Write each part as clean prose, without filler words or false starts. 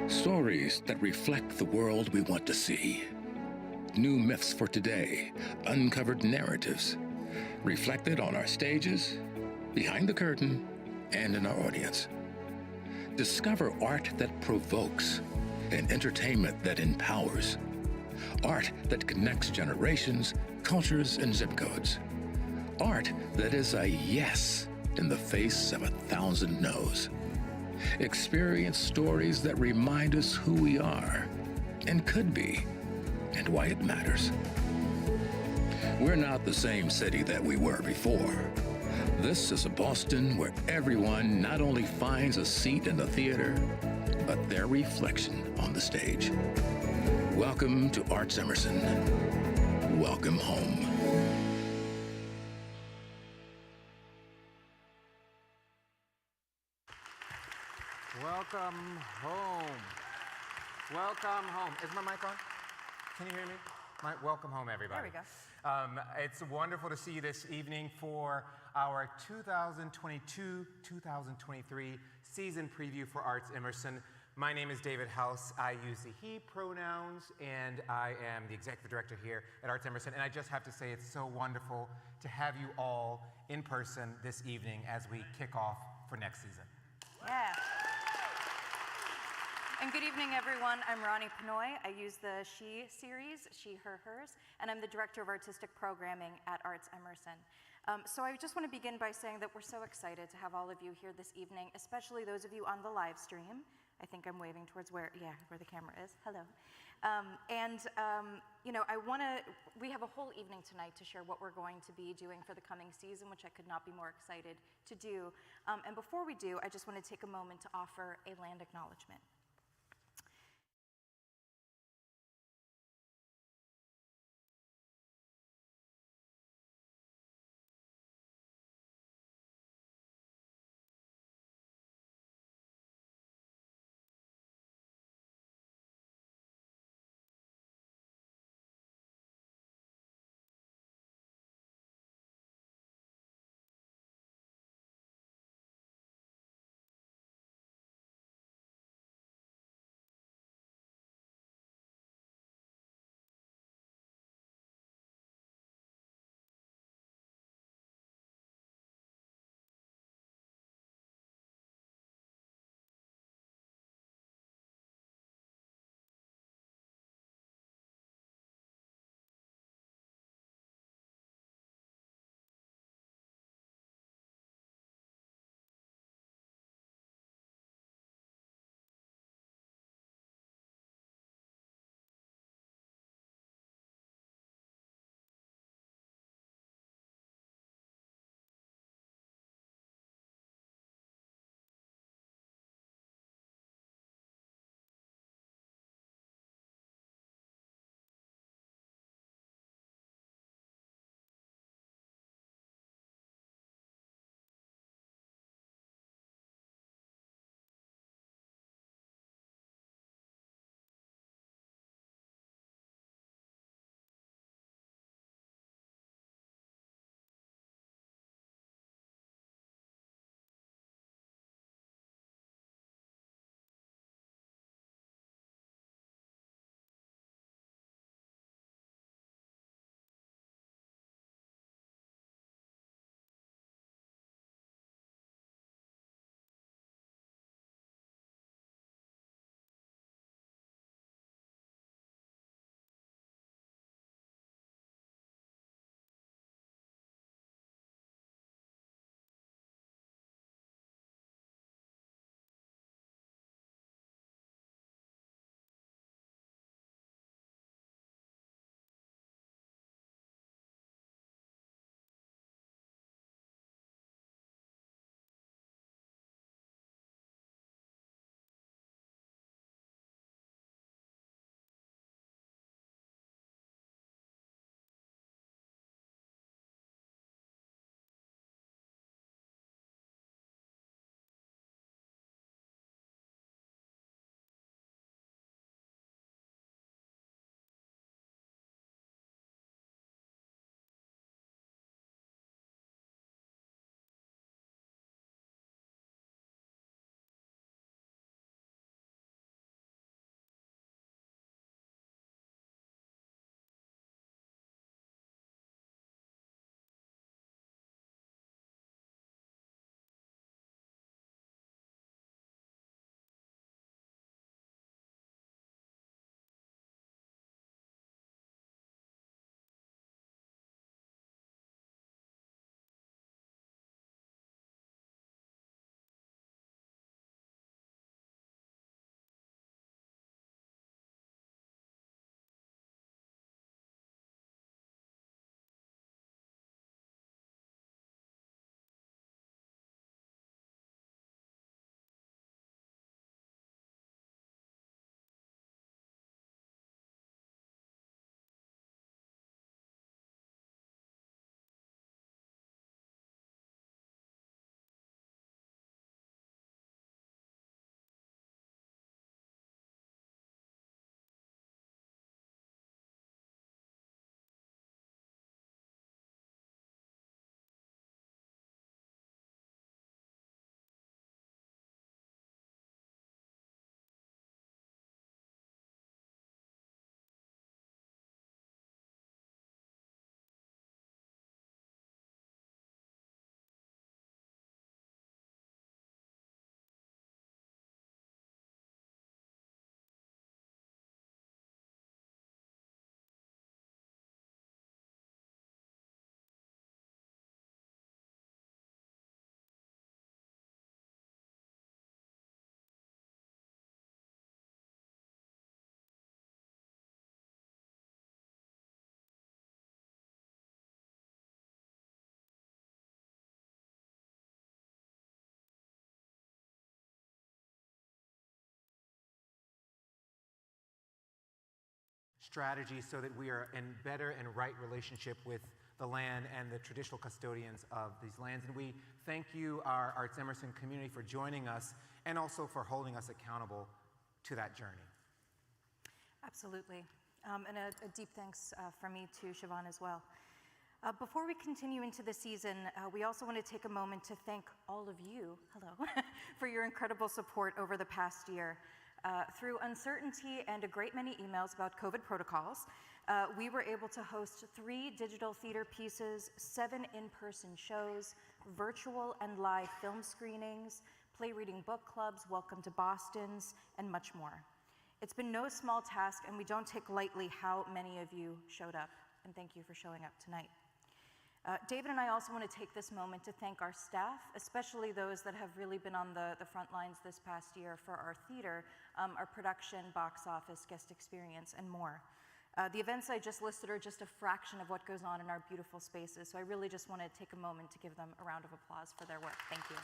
Stories that reflect the world we want to see. New myths for today, uncovered narratives, reflected on our stages, behind the curtain, and in our audience. Discover art that provokes and entertainment that empowers. Art that connects generations, cultures, and zip codes. Art that is a yes in the face of 1,000 no's. Experience stories that remind us who we are and could be and why it matters. We're not the same city that we were before. This is a Boston where everyone not only finds a seat in the theater, but their reflection on the stage. Welcome to ArtsEmerson. Welcome home. Welcome home. Welcome home. Is my mic on? Can you hear me? Welcome home, everybody. There we go. It's wonderful to see you this evening for our 2022-2023 season preview for ArtsEmerson. My name is David House. I use the he pronouns, and I am the executive director here at ArtsEmerson. And I just have to say it's so wonderful to have you all in person this evening as we kick off for next season. Yeah. And good evening, everyone. I'm Ronnie Pinoy. I use the She series, She, Her, Hers, and I'm the Director of Artistic Programming at ArtsEmerson. So I just want to begin by saying that we're so excited to have all of you here this evening, especially those of you on the live stream. I think I'm waving towards where the camera is. Hello. You know, we have a whole evening tonight to share what we're going to be doing for the coming season, which I could not be more excited to do. And before we do, I just want to take a moment to offer a land acknowledgement. strategies so that we are in better and right relationship with the land and the traditional custodians of these lands. And we thank you, our ArtsEmerson community, for joining us and also for holding us accountable to that journey. Absolutely. And a deep thanks from me to Siobhan as well. Before we continue into the season, we also want to take a moment to thank all of you, hello, for your incredible support over the past year. Through uncertainty and a great many emails about COVID protocols, we were able to host 3 digital theater pieces, 7 in-person shows, virtual and live film screenings, play reading book clubs, Welcome to Boston's, and much more. It's been no small task, and we don't take lightly how many of you showed up, and thank you for showing up tonight. David and I also want to take this moment to thank our staff, especially those that have really been on the front lines this past year for our theater, our production, box office, guest experience, and more. The events I just listed are just a fraction of what goes on in our beautiful spaces, so I really just want to take a moment to give them a round of applause for their work. Thank you.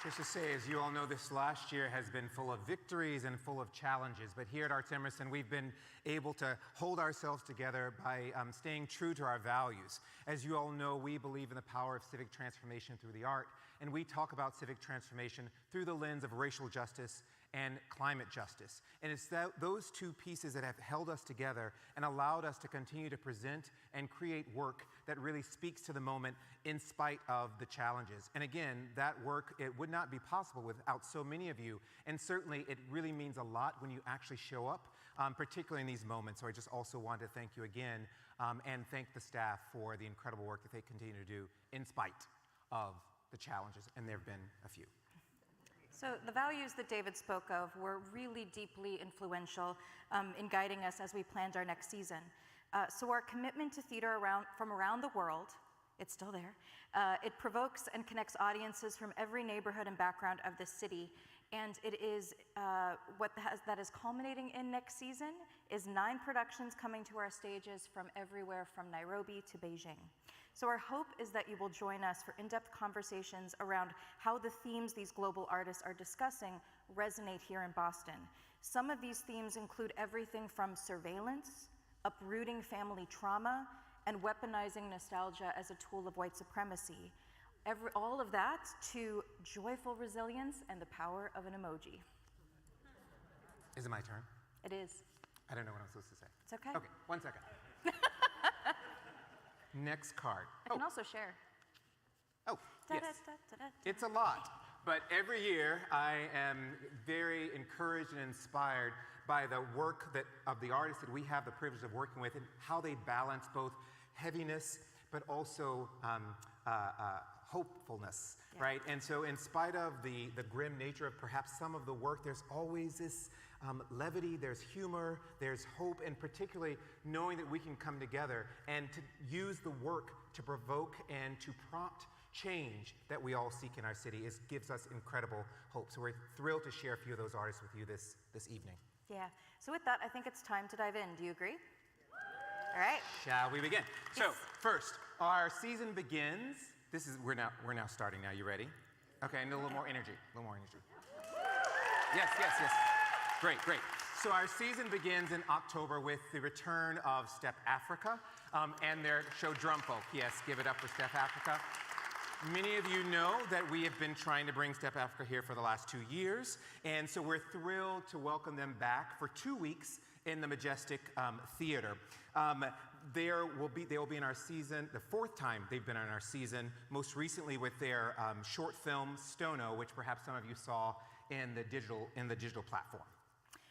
Just to say, as you all know, this last year has been full of victories and full of challenges. But here at ArtsEmerson, we've been able to hold ourselves together by staying true to our values. As you all know, we believe in the power of civic transformation through the art, and we talk about civic transformation through the lens of racial justice and climate justice. And it's those two pieces that have held us together and allowed us to continue to present and create work that really speaks to the moment in spite of the challenges. And again, that work, it would not be possible without so many of you. And certainly it really means a lot when you actually show up, particularly in these moments. So I just also want to thank you again and thank the staff for the incredible work that they continue to do in spite of the challenges. And there have been a few. So the values that David spoke of were really deeply influential in guiding us as we planned our next season. So our commitment to theater from around the world, it's still there. It provokes and connects audiences from every neighborhood and background of the city. And it is that is culminating in next season is 9 productions coming to our stages from everywhere from Nairobi to Beijing. So our hope is that you will join us for in-depth conversations around how the themes these global artists are discussing resonate here in Boston. Some of these themes include everything from surveillance, uprooting family trauma, and weaponizing nostalgia as a tool of white supremacy. All of that to joyful resilience and the power of an emoji. Is it my turn? It is. I don't know what I'm supposed to say. It's okay. Okay, 1 second. Next card. I can also share. Oh, yes. It's a lot, but every year I am very encouraged and inspired by the work of the artists that we have the privilege of working with and how they balance both heaviness but also hopefulness, yeah. Right? And so in spite of the grim nature of perhaps some of the work, there's always this levity, there's humor, there's hope, and particularly knowing that we can come together and to use the work to provoke and to prompt change that we all seek in our city gives us incredible hope. So we're thrilled to share a few of those artists with you this evening. Yeah, so with that, I think it's time to dive in. Do you agree? All right. Shall we begin? Yes. So first, our season begins. We're now starting now. You ready? Okay, and a little more energy. A little more energy. Yes. Great. So our season begins in October with the return of Step Africa and their show Drumfolk. Yes, give it up for Step Africa. Many of you know that we have been trying to bring Step Africa here for the last 2 years, and so we're thrilled to welcome them back for 2 weeks in the Majestic Theater. They will be in our season, the 4th time they've been in our season, most recently with their short film, Stono, which perhaps some of you saw in the digital platform.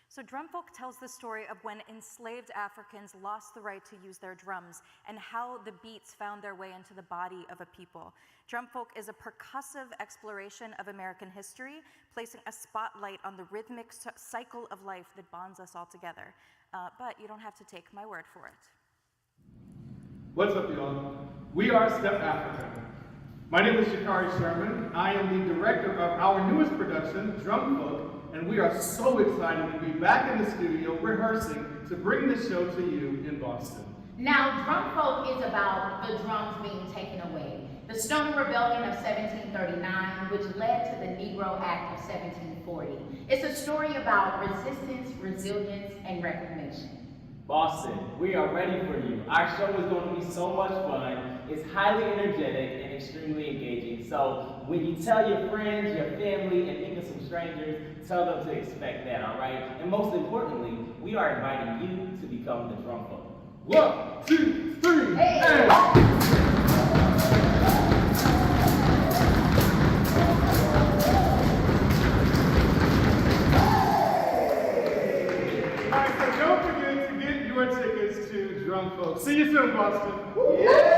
So Drumfolk tells the story of when enslaved Africans lost the right to use their drums and how the beats found their way into the body of a people. Drumfolk is a percussive exploration of American history, placing a spotlight on the rhythmic cycle of life that bonds us all together. But you don't have to take my word for it. What's up, y'all? We are Step Africa. My name is Shakari Sherman. I am the director of our newest production, Drumfolk, and we are so excited to be back in the studio rehearsing to bring this show to you in Boston. Now, Drumfolk is about the drums being taken away. the Stone Rebellion of 1739, which led to the Negro Act of 1740. It's a story about resistance, resilience, and reclamation. Boston, we are ready for you. Our show is going to be so much fun. It's highly energetic and extremely engaging. So when you tell your friends, your family, and even some strangers, tell them to expect that, all right? And most importantly, we are inviting you to become the drum folk. 1, 2, 3, Hey. and... Alright, so don't forget to get your tickets to Drum Folk. See you soon, Boston. Yeah!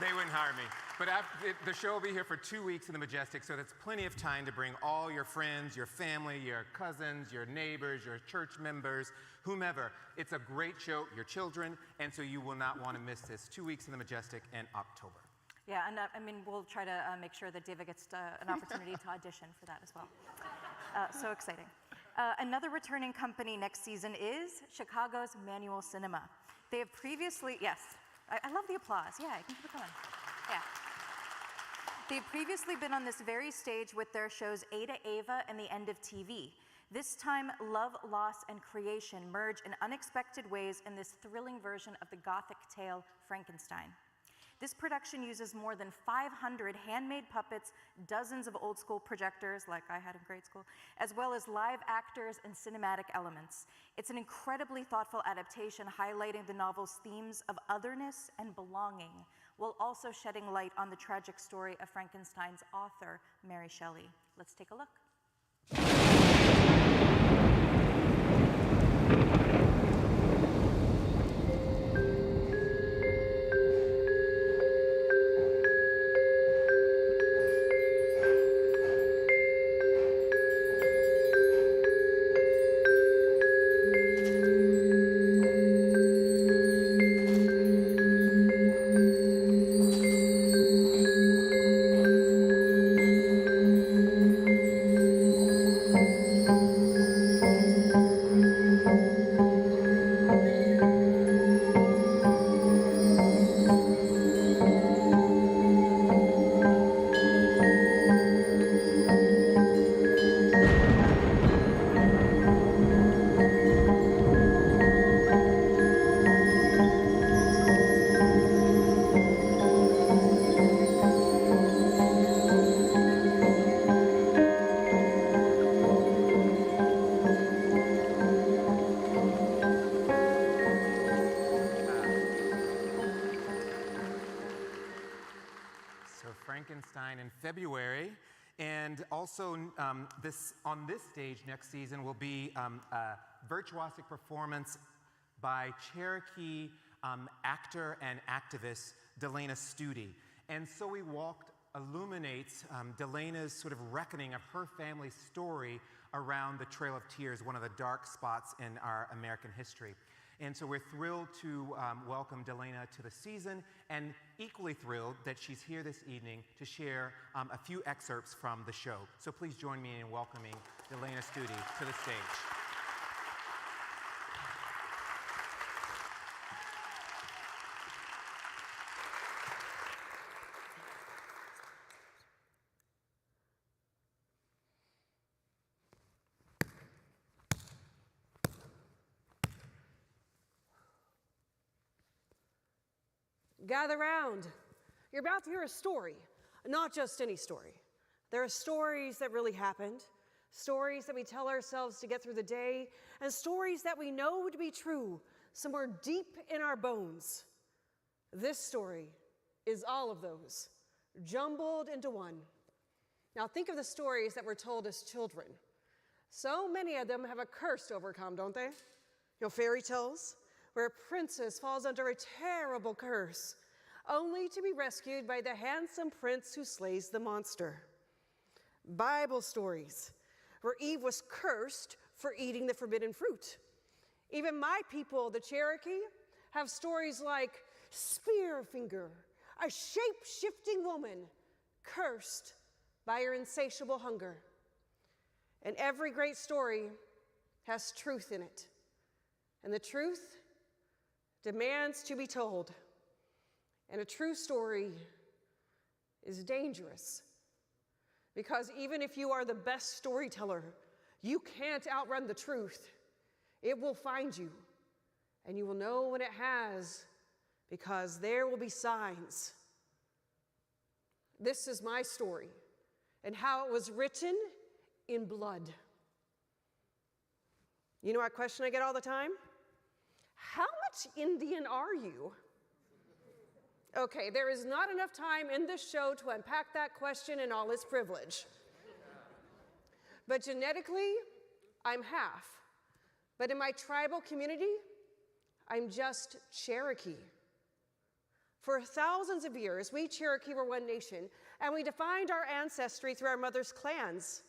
They wouldn't hire me. But the show will be here for 2 weeks in the Majestic, so that's plenty of time to bring all your friends, your family, your cousins, your neighbors, your church members, whomever. It's a great show, your children, and so you will not want to miss this. 2 weeks in the Majestic in October. Yeah, and I mean, we'll try to make sure that David gets an opportunity to audition for that as well. So exciting. Another returning company next season is Chicago's Manual Cinema. They have previously, yes, I love the applause. Yeah, I can keep it going. Yeah. They've previously been on this very stage with their shows Ada Ava and The End of TV. This time, love, loss, and creation merge in unexpected ways in this thrilling version of the Gothic tale Frankenstein. This production uses more than 500 handmade puppets, dozens of old school projectors, like I had in grade school, as well as live actors and cinematic elements. It's an incredibly thoughtful adaptation highlighting the novel's themes of otherness and belonging, while also shedding light on the tragic story of Frankenstein's author, Mary Shelley. Let's take a look. Frankenstein in February, and also on this stage next season will be a virtuosic performance by Cherokee actor and activist Delana Studi. And So We Walked illuminates Delena's sort of reckoning of her family's story around the Trail of Tears, one of the dark spots in our American history. And so we're thrilled to welcome Delana to the season, and equally thrilled that she's here this evening to share a few excerpts from the show. So please join me in welcoming Delana Studi to the stage. Gather round. You're about to hear a story, not just any story. There are stories that really happened, stories that we tell ourselves to get through the day, and stories that we know to be true somewhere deep in our bones. This story is all of those, jumbled into one. Now think of the stories that were told as children. So many of them have a curse to overcome, don't they? You know, fairy tales, where a princess falls under a terrible curse, only to be rescued by the handsome prince who slays the monster. Bible stories, where Eve was cursed for eating the forbidden fruit. Even my people, the Cherokee, have stories like Spearfinger, a shape-shifting woman cursed by her insatiable hunger. And every great story has truth in it. And the truth demands to be told. And a true story is dangerous. Because even if you are the best storyteller, you can't outrun the truth. It will find you. And you will know when it has, because there will be signs. This is my story, and how it was written in blood. You know what question I get all the time? How much Indian are you? Okay, there is not enough time in this show to unpack that question in all its privilege. But genetically, I'm half. But in my tribal community, I'm just Cherokee. For thousands of years, we Cherokee were one nation, and we defined our ancestry through our mother's clans.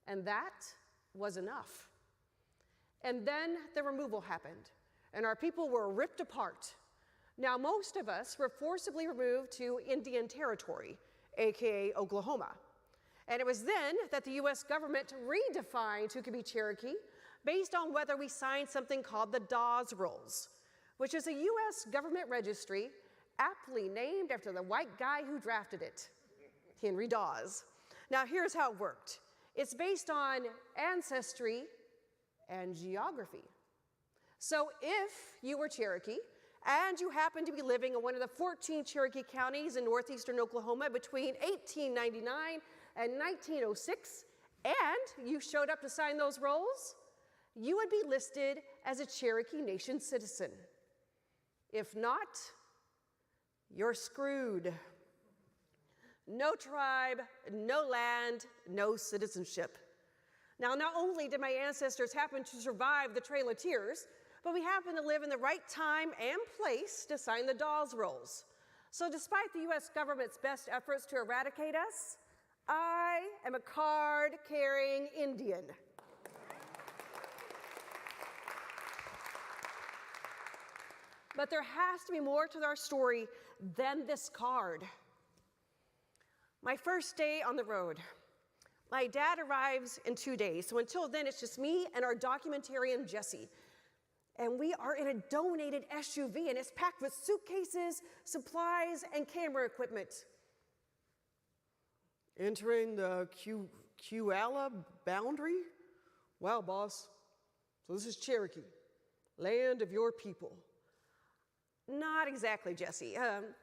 And that was enough. And then the removal happened, and our people were ripped apart. Now, most of us were forcibly removed to Indian Territory, aka Oklahoma. And it was then that the US government redefined who could be Cherokee based on whether we signed something called the Dawes Rolls, which is a US government registry aptly named after the white guy who drafted it, Henry Dawes. Now, here's how it worked. It's based on ancestry and geography. So if you were Cherokee, and you happened to be living in one of the 14 Cherokee counties in northeastern Oklahoma between 1899 and 1906, and you showed up to sign those rolls, you would be listed as a Cherokee Nation citizen. If not, you're screwed. No tribe, no land, no citizenship. Now, not only did my ancestors happen to survive the Trail of Tears, but we happen to live in the right time and place to sign the Dawes Rolls. So despite the US government's best efforts to eradicate us, I am a card-carrying Indian. But there has to be more to our story than this card. My first day on the road. My dad arrives in 2 days, so until then it's just me and our documentarian, Jesse. And we are in a donated SUV, and it's packed with suitcases, supplies, and camera equipment. Entering the Quala boundary? Wow, boss. So this is Cherokee, land of your people. Not exactly, Jesse.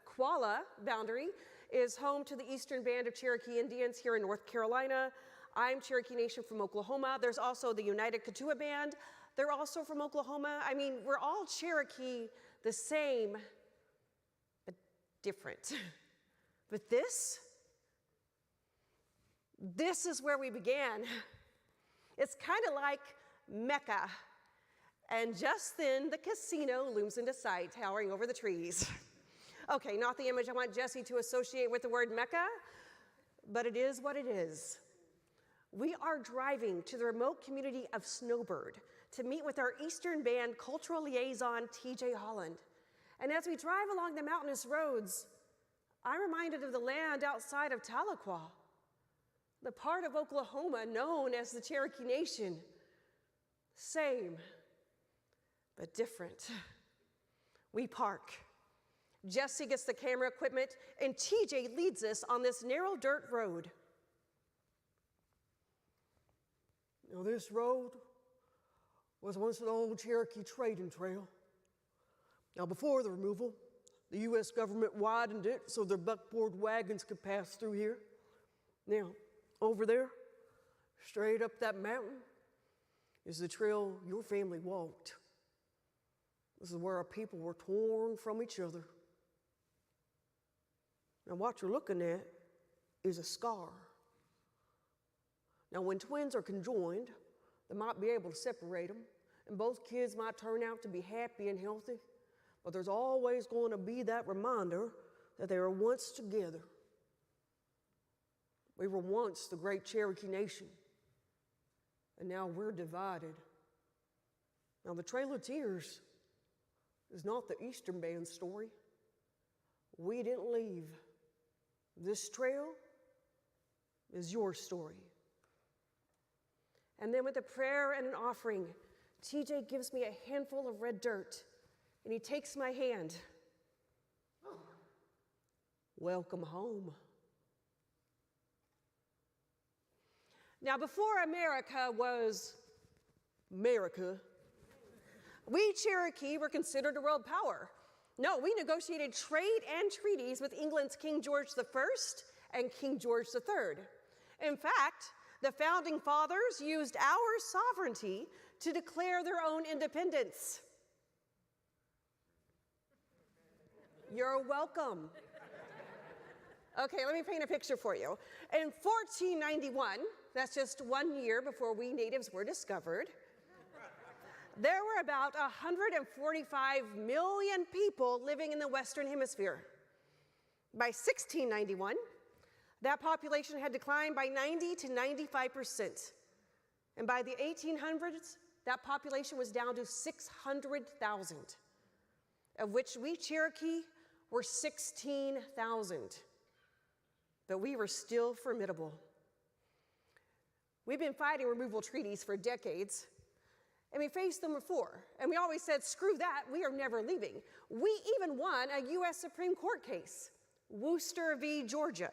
Quala boundary is home to the Eastern Band of Cherokee Indians here in North Carolina. I'm Cherokee Nation from Oklahoma. There's also the United Kituwa Band. They're also from Oklahoma. I mean, we're all Cherokee, the same, but different. But this is where we began. It's kind of like Mecca. And just then, the casino looms into sight, towering over the trees. Okay, not the image I want Jesse to associate with the word Mecca, but it is what it is. We are driving to the remote community of Snowbird to meet with our Eastern Band cultural liaison, TJ Holland. And as we drive along the mountainous roads, I'm reminded of the land outside of Tahlequah, the part of Oklahoma known as the Cherokee Nation. Same, but different. We park. Jesse gets the camera equipment, and TJ leads us on this narrow dirt road. Now, this road was once an old Cherokee trading trail. Now, before the removal, the U.S. government widened it so their buckboard wagons could pass through here. Now, over there, straight up that mountain, is the trail your family walked. This is where our people were torn from each other. Now, what you're looking at is a scar. Now, when twins are conjoined, that might be able to separate them, and both kids might turn out to be happy and healthy, but there's always going to be that reminder that they were once together. We were once the great Cherokee Nation, and now we're divided. Now, the Trail of Tears is not the Eastern Band story. We didn't leave. This trail is your story. And then with a prayer and an offering, TJ gives me a handful of red dirt, and he takes my hand. Welcome home. Now, before America was America, we Cherokee were considered a world power. No, we negotiated trade and treaties with England's King George I and King George III. In fact, the founding fathers used our sovereignty to declare their own independence. You're welcome. Okay, let me paint a picture for you. In 1491, that's just 1 year before we natives were discovered, there were about 145 million people living in the Western Hemisphere. By 1691, that population had declined by 90 to 95%. And by the 1800s, that population was down to 600,000, of which we Cherokee were 16,000. But we were still formidable. We've been fighting removal treaties for decades, and we faced them before. And we always said, screw that, we are never leaving. We even won a US Supreme Court case, Worcester v. Georgia,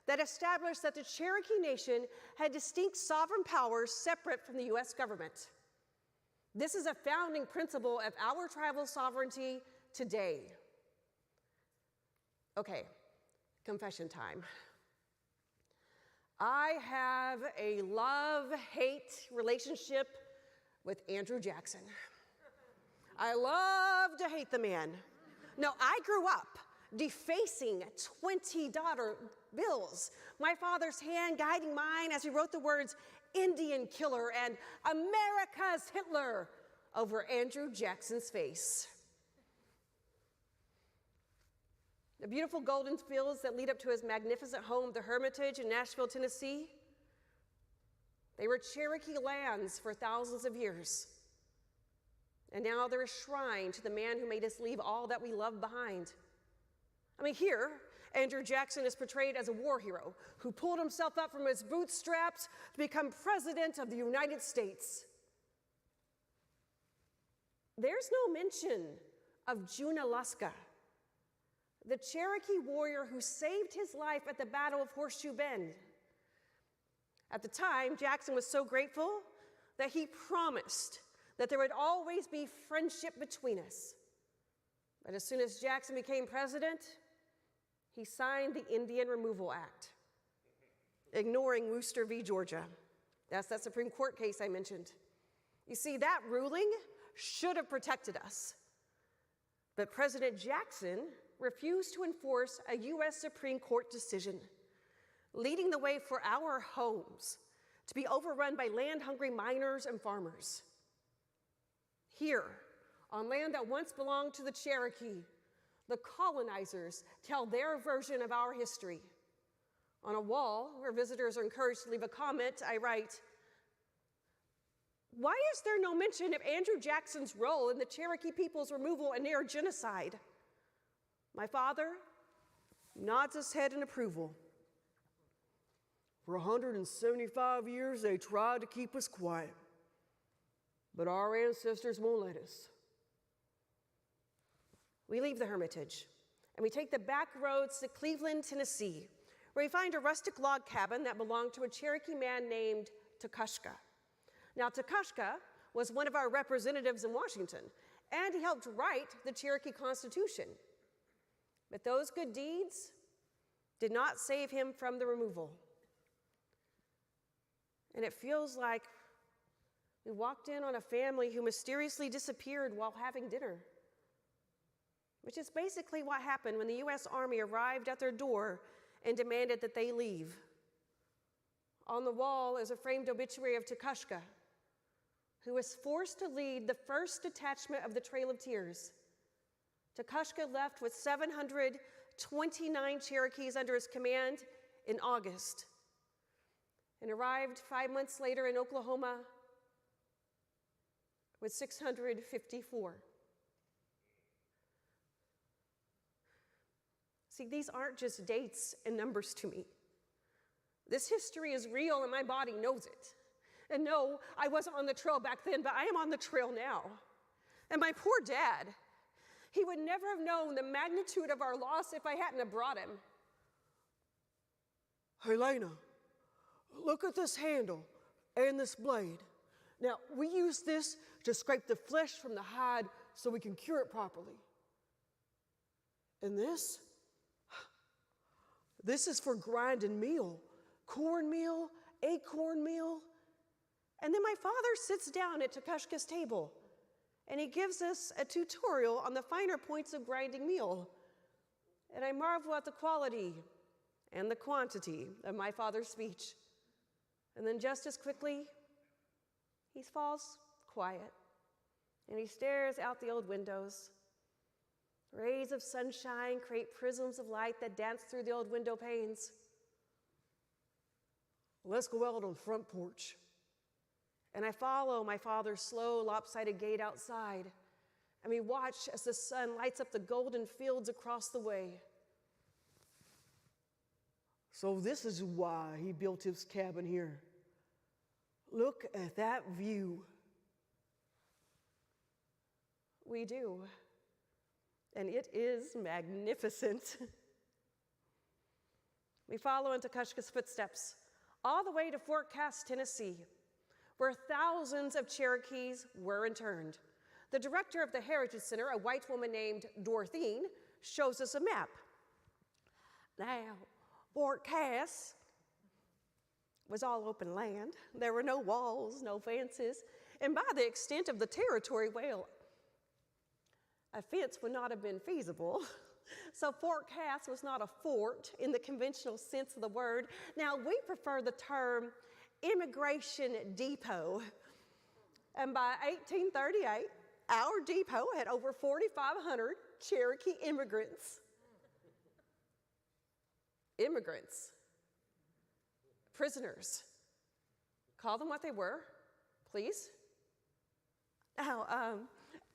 that established that the Cherokee Nation had distinct sovereign powers separate from the US government. This is a founding principle of our tribal sovereignty today. Okay, confession time. I have a love-hate relationship with Andrew Jackson. I love to hate the man. No, I grew up defacing $20 bills, my father's hand guiding mine as he wrote the words Indian killer and America's Hitler over Andrew Jackson's face. The beautiful golden fields that lead up to his magnificent home, the Hermitage in Nashville, Tennessee, they were Cherokee lands for thousands of years. And now they're a shrine to the man who made us leave all that we love behind. I mean, here, Andrew Jackson is portrayed as a war hero who pulled himself up from his bootstraps to become president of the United States. There's no mention of Junaluska, the Cherokee warrior who saved his life at the Battle of Horseshoe Bend. At the time, Jackson was so grateful that he promised that there would always be friendship between us. But as soon as Jackson became president, he signed the Indian Removal Act, ignoring Worcester v. Georgia. That's that Supreme Court case I mentioned. You see, that ruling should have protected us. But President Jackson refused to enforce a US Supreme Court decision, leading the way for our homes to be overrun by land-hungry miners and farmers. Here, on land that once belonged to the Cherokee, the colonizers tell their version of our history. On a wall where visitors are encouraged to leave a comment, I write, "Why is there no mention of Andrew Jackson's role in the Cherokee people's removal and near genocide?" My father nods his head in approval. For 175 years, they tried to keep us quiet, but our ancestors won't let us. We leave the Hermitage, and we take the back roads to Cleveland, Tennessee, where we find a rustic log cabin that belonged to a Cherokee man named Takashka. Now, Takashka was one of our representatives in Washington, and he helped write the Cherokee Constitution. But those good deeds did not save him from the removal. And it feels like we walked in on a family who mysteriously disappeared while having dinner, which is basically what happened when the US Army arrived at their door and demanded that they leave. On the wall is a framed obituary of Takashka, who was forced to lead the first detachment of the Trail of Tears. Tukushka left with 729 Cherokees under his command in August and arrived 5 months later in Oklahoma with 654. See, these aren't just dates and numbers to me. This history is real and my body knows it. And no, I wasn't on the trail back then, but I am on the trail now. And my poor dad, he would never have known the magnitude of our loss if I hadn't have brought him. Hey, Lena, look at this handle and this blade. Now, we use this to scrape the flesh from the hide so we can cure it properly. And this is for grinding meal, cornmeal, acorn meal. And then my father sits down at Tukushka's table, and he gives us a tutorial on the finer points of grinding meal. And I marvel at the quality and the quantity of my father's speech. And then just as quickly, he falls quiet, and he stares out the old windows. Rays of sunshine create prisms of light that dance through the old window panes. Let's go out on the front porch. And I follow my father's slow, lopsided gait outside, and we watch as the sun lights up the golden fields across the way. So this is why he built his cabin here. Look at that view. We do, and it is magnificent. We follow in Tukushka's footsteps all the way to Fort Cass, Tennessee, where thousands of Cherokees were interned. The director of the Heritage Center, a white woman named Dorthine, shows us a map. Now, Fort Cass was all open land. There were no walls, no fences, and by the extent of the territory, well, a fence would not have been feasible. So Fort Cass was not a fort in the conventional sense of the word. Now, we prefer the term immigration depot. And by 1838, our depot had over 4,500 Cherokee immigrants. Immigrants. Prisoners. Call them what they were, please. Now,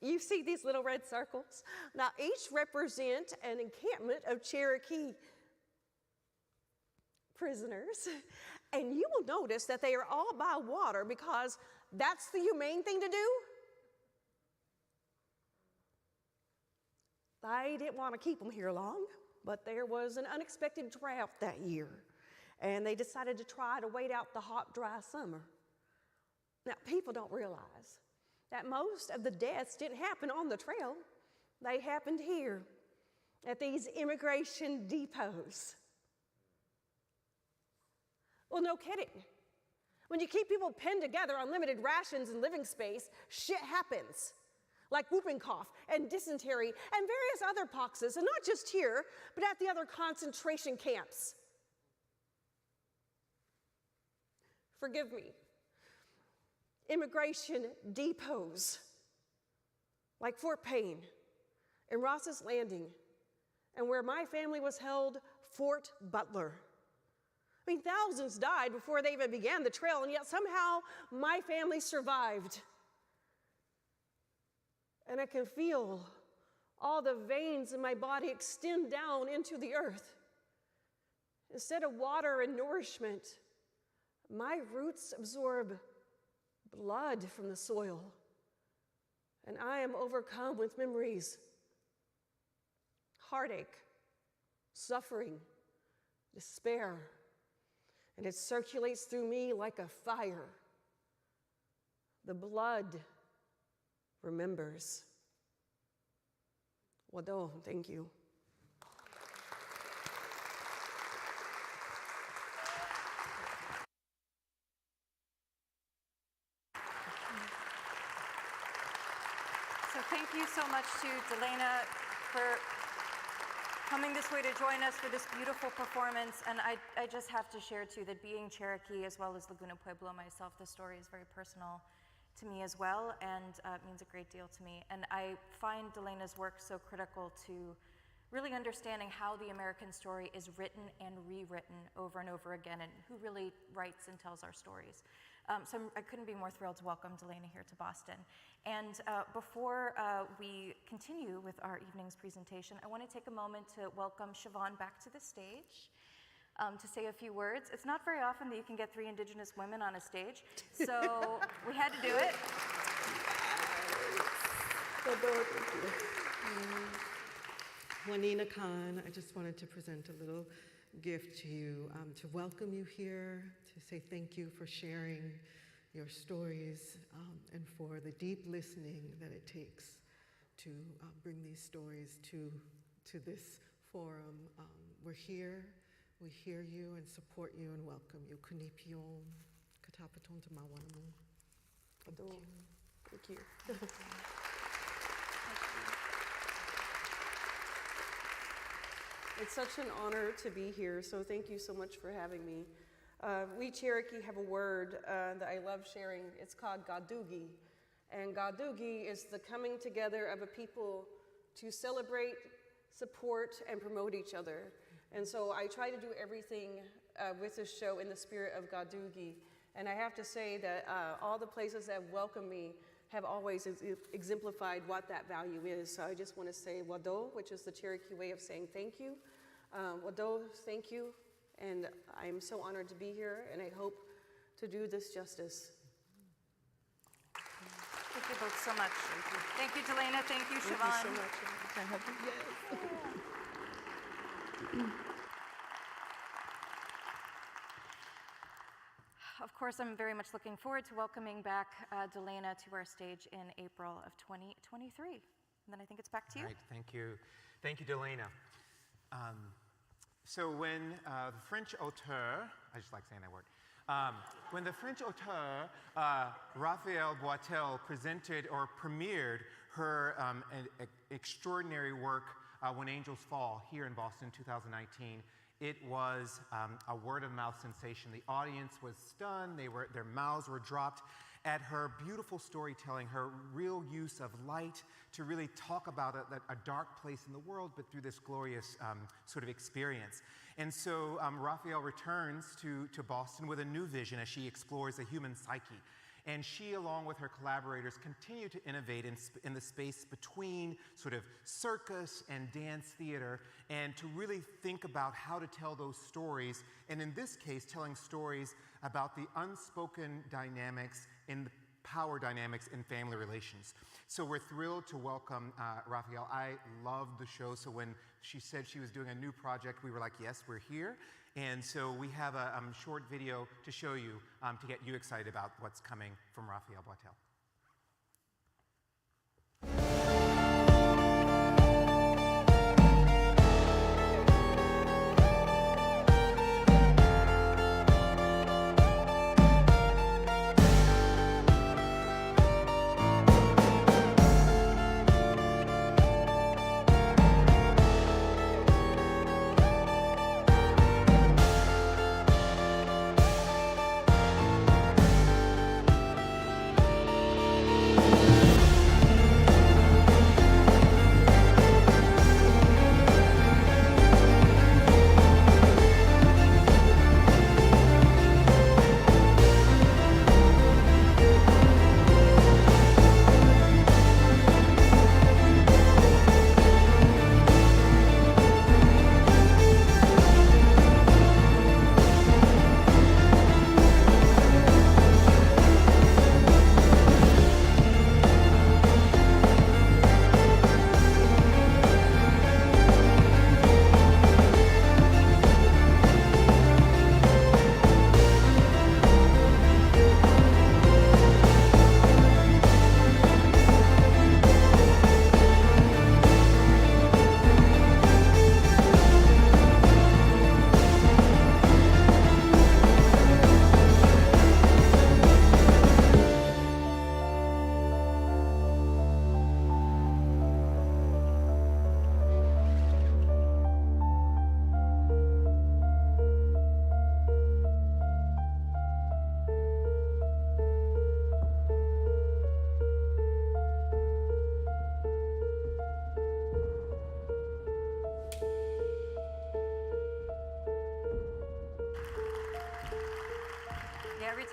you see these little red circles? Now, each represent an encampment of Cherokee prisoners. And you will notice that they are all by water because that's the humane thing to do. They didn't want to keep them here long, but there was an unexpected drought that year, and they decided to try to wait out the hot, dry summer. Now, people don't realize that most of the deaths didn't happen on the trail. They happened here at these immigration depots. Well, no kidding. When you keep people pinned together on limited rations and living space, shit happens. Like whooping cough and dysentery and various other poxes, and not just here, but at the other concentration camps. Forgive me. Immigration depots, like Fort Payne and Ross's Landing, and where my family was held, Fort Butler. I mean, thousands died before they even began the trail, and yet somehow my family survived. And I can feel all the veins in my body extend down into the earth. Instead of water and nourishment, my roots absorb blood from the soil, and I am overcome with memories, heartache, suffering, despair, and it circulates through me like a fire. The blood remembers. Wado, thank you. So thank you so much to Delana for coming this way to join us for this beautiful performance. And I just have to share too that being Cherokee as well as Laguna Pueblo myself, the story is very personal. to me as well, and it means a great deal to me. And I find Delena's work so critical to really understanding how the American story is written and rewritten over and over again, and who really writes and tells our stories. So I couldn't be more thrilled to welcome Delena here to Boston. And before we continue with our evening's presentation, I want to take a moment to welcome Siobhan back to the stage to say a few words. It's not very often that you can get 3 Indigenous women on a stage, so we had to do it. Juanina Khan, I just wanted to present a little gift to you, to welcome you here, to say thank you for sharing your stories, and for the deep listening that it takes to bring these stories to this forum. We're here, we hear you and support you and welcome you. Kunipion, katapaton te mawanamu. Thank you. It's such an honor to be here, so thank you so much for having me. We Cherokee have a word that I love sharing. It's called Gadugi. And Gadugi is the coming together of a people to celebrate, support, and promote each other. And so I try to do everything with this show in the spirit of Gadugi. And I have to say that all the places that have welcomed me have always exemplified what that value is. So I just want to say Wado, which is the Cherokee way of saying thank you. Wado, thank you. And I'm so honored to be here, and I hope to do this justice. Thank you both so much. Thank you, Delena. Thank you, Siobhan. Thank you so much. Yes. Of course, I'm very much looking forward to welcoming back Delena to our stage in April of 2023. And then I think it's back to you. All right, thank you. Thank you, Delena. So when the French auteur, I just like saying that word, when the French auteur, Raphael Boitel, presented or premiered her extraordinary work, When Angels Fall, here in Boston, 2019, it was a word-of-mouth sensation. The audience was stunned. Their mouths were dropped at her beautiful storytelling, her real use of light to really talk about a dark place in the world, but through this glorious sort of experience. And so Raphael returns to Boston with a new vision as she explores the human psyche. And she, along with her collaborators, continue to innovate in the space between sort of circus and dance theater, and to really think about how to tell those stories, and in this case, telling stories about the unspoken dynamics in the power dynamics in family relations. So we're thrilled to welcome Raphael. I loved the show, so when she said she was doing a new project, we were like, yes, we're here. And so we have a short video to show you to get you excited about what's coming from Raphael Boitel.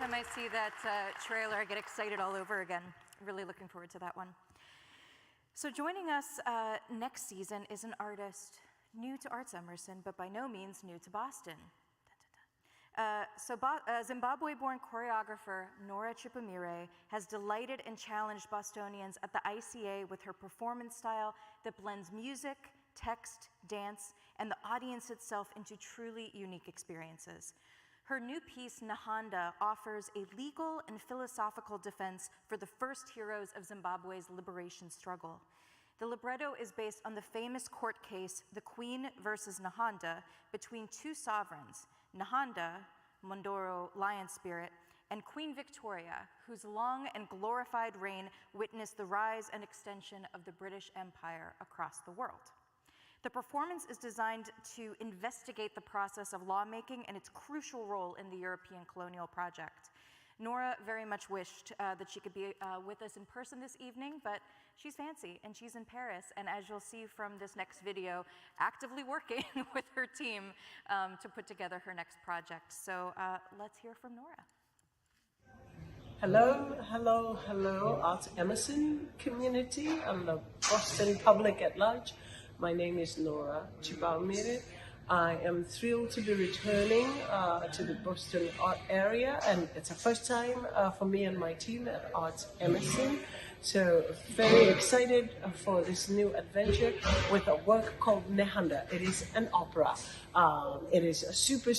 time I see that trailer, I get excited all over again. Really looking forward to that one. So joining us next season is an artist new to ArtsEmerson, but by no means new to Boston. Zimbabwe-born choreographer Nora Chipamire has delighted and challenged Bostonians at the ICA with her performance style that blends music, text, dance, and the audience itself into truly unique experiences. Her new piece, Nahanda, offers a legal and philosophical defense for the first heroes of Zimbabwe's liberation struggle. The libretto is based on the famous court case, The Queen versus Nahanda, between two sovereigns, Nahanda, Mondoro lion spirit, and Queen Victoria, whose long and glorified reign witnessed the rise and extension of the British Empire across the world. The performance is designed to investigate the process of lawmaking and its crucial role in the European colonial project. Nora very much wished that she could be with us in person this evening, but she's fancy and she's in Paris, and as you'll see from this next video, actively working with her team to put together her next project. So let's hear from Nora. Hello, hello, hello, ArtsEmerson community and the Boston public at large. My name is Nora Chipamire. I am thrilled to be returning to the Boston art area, and it's the first time for me and my team at ArtsEmerson. So very excited for this new adventure with a work called Nahanda. It is an opera. It is a super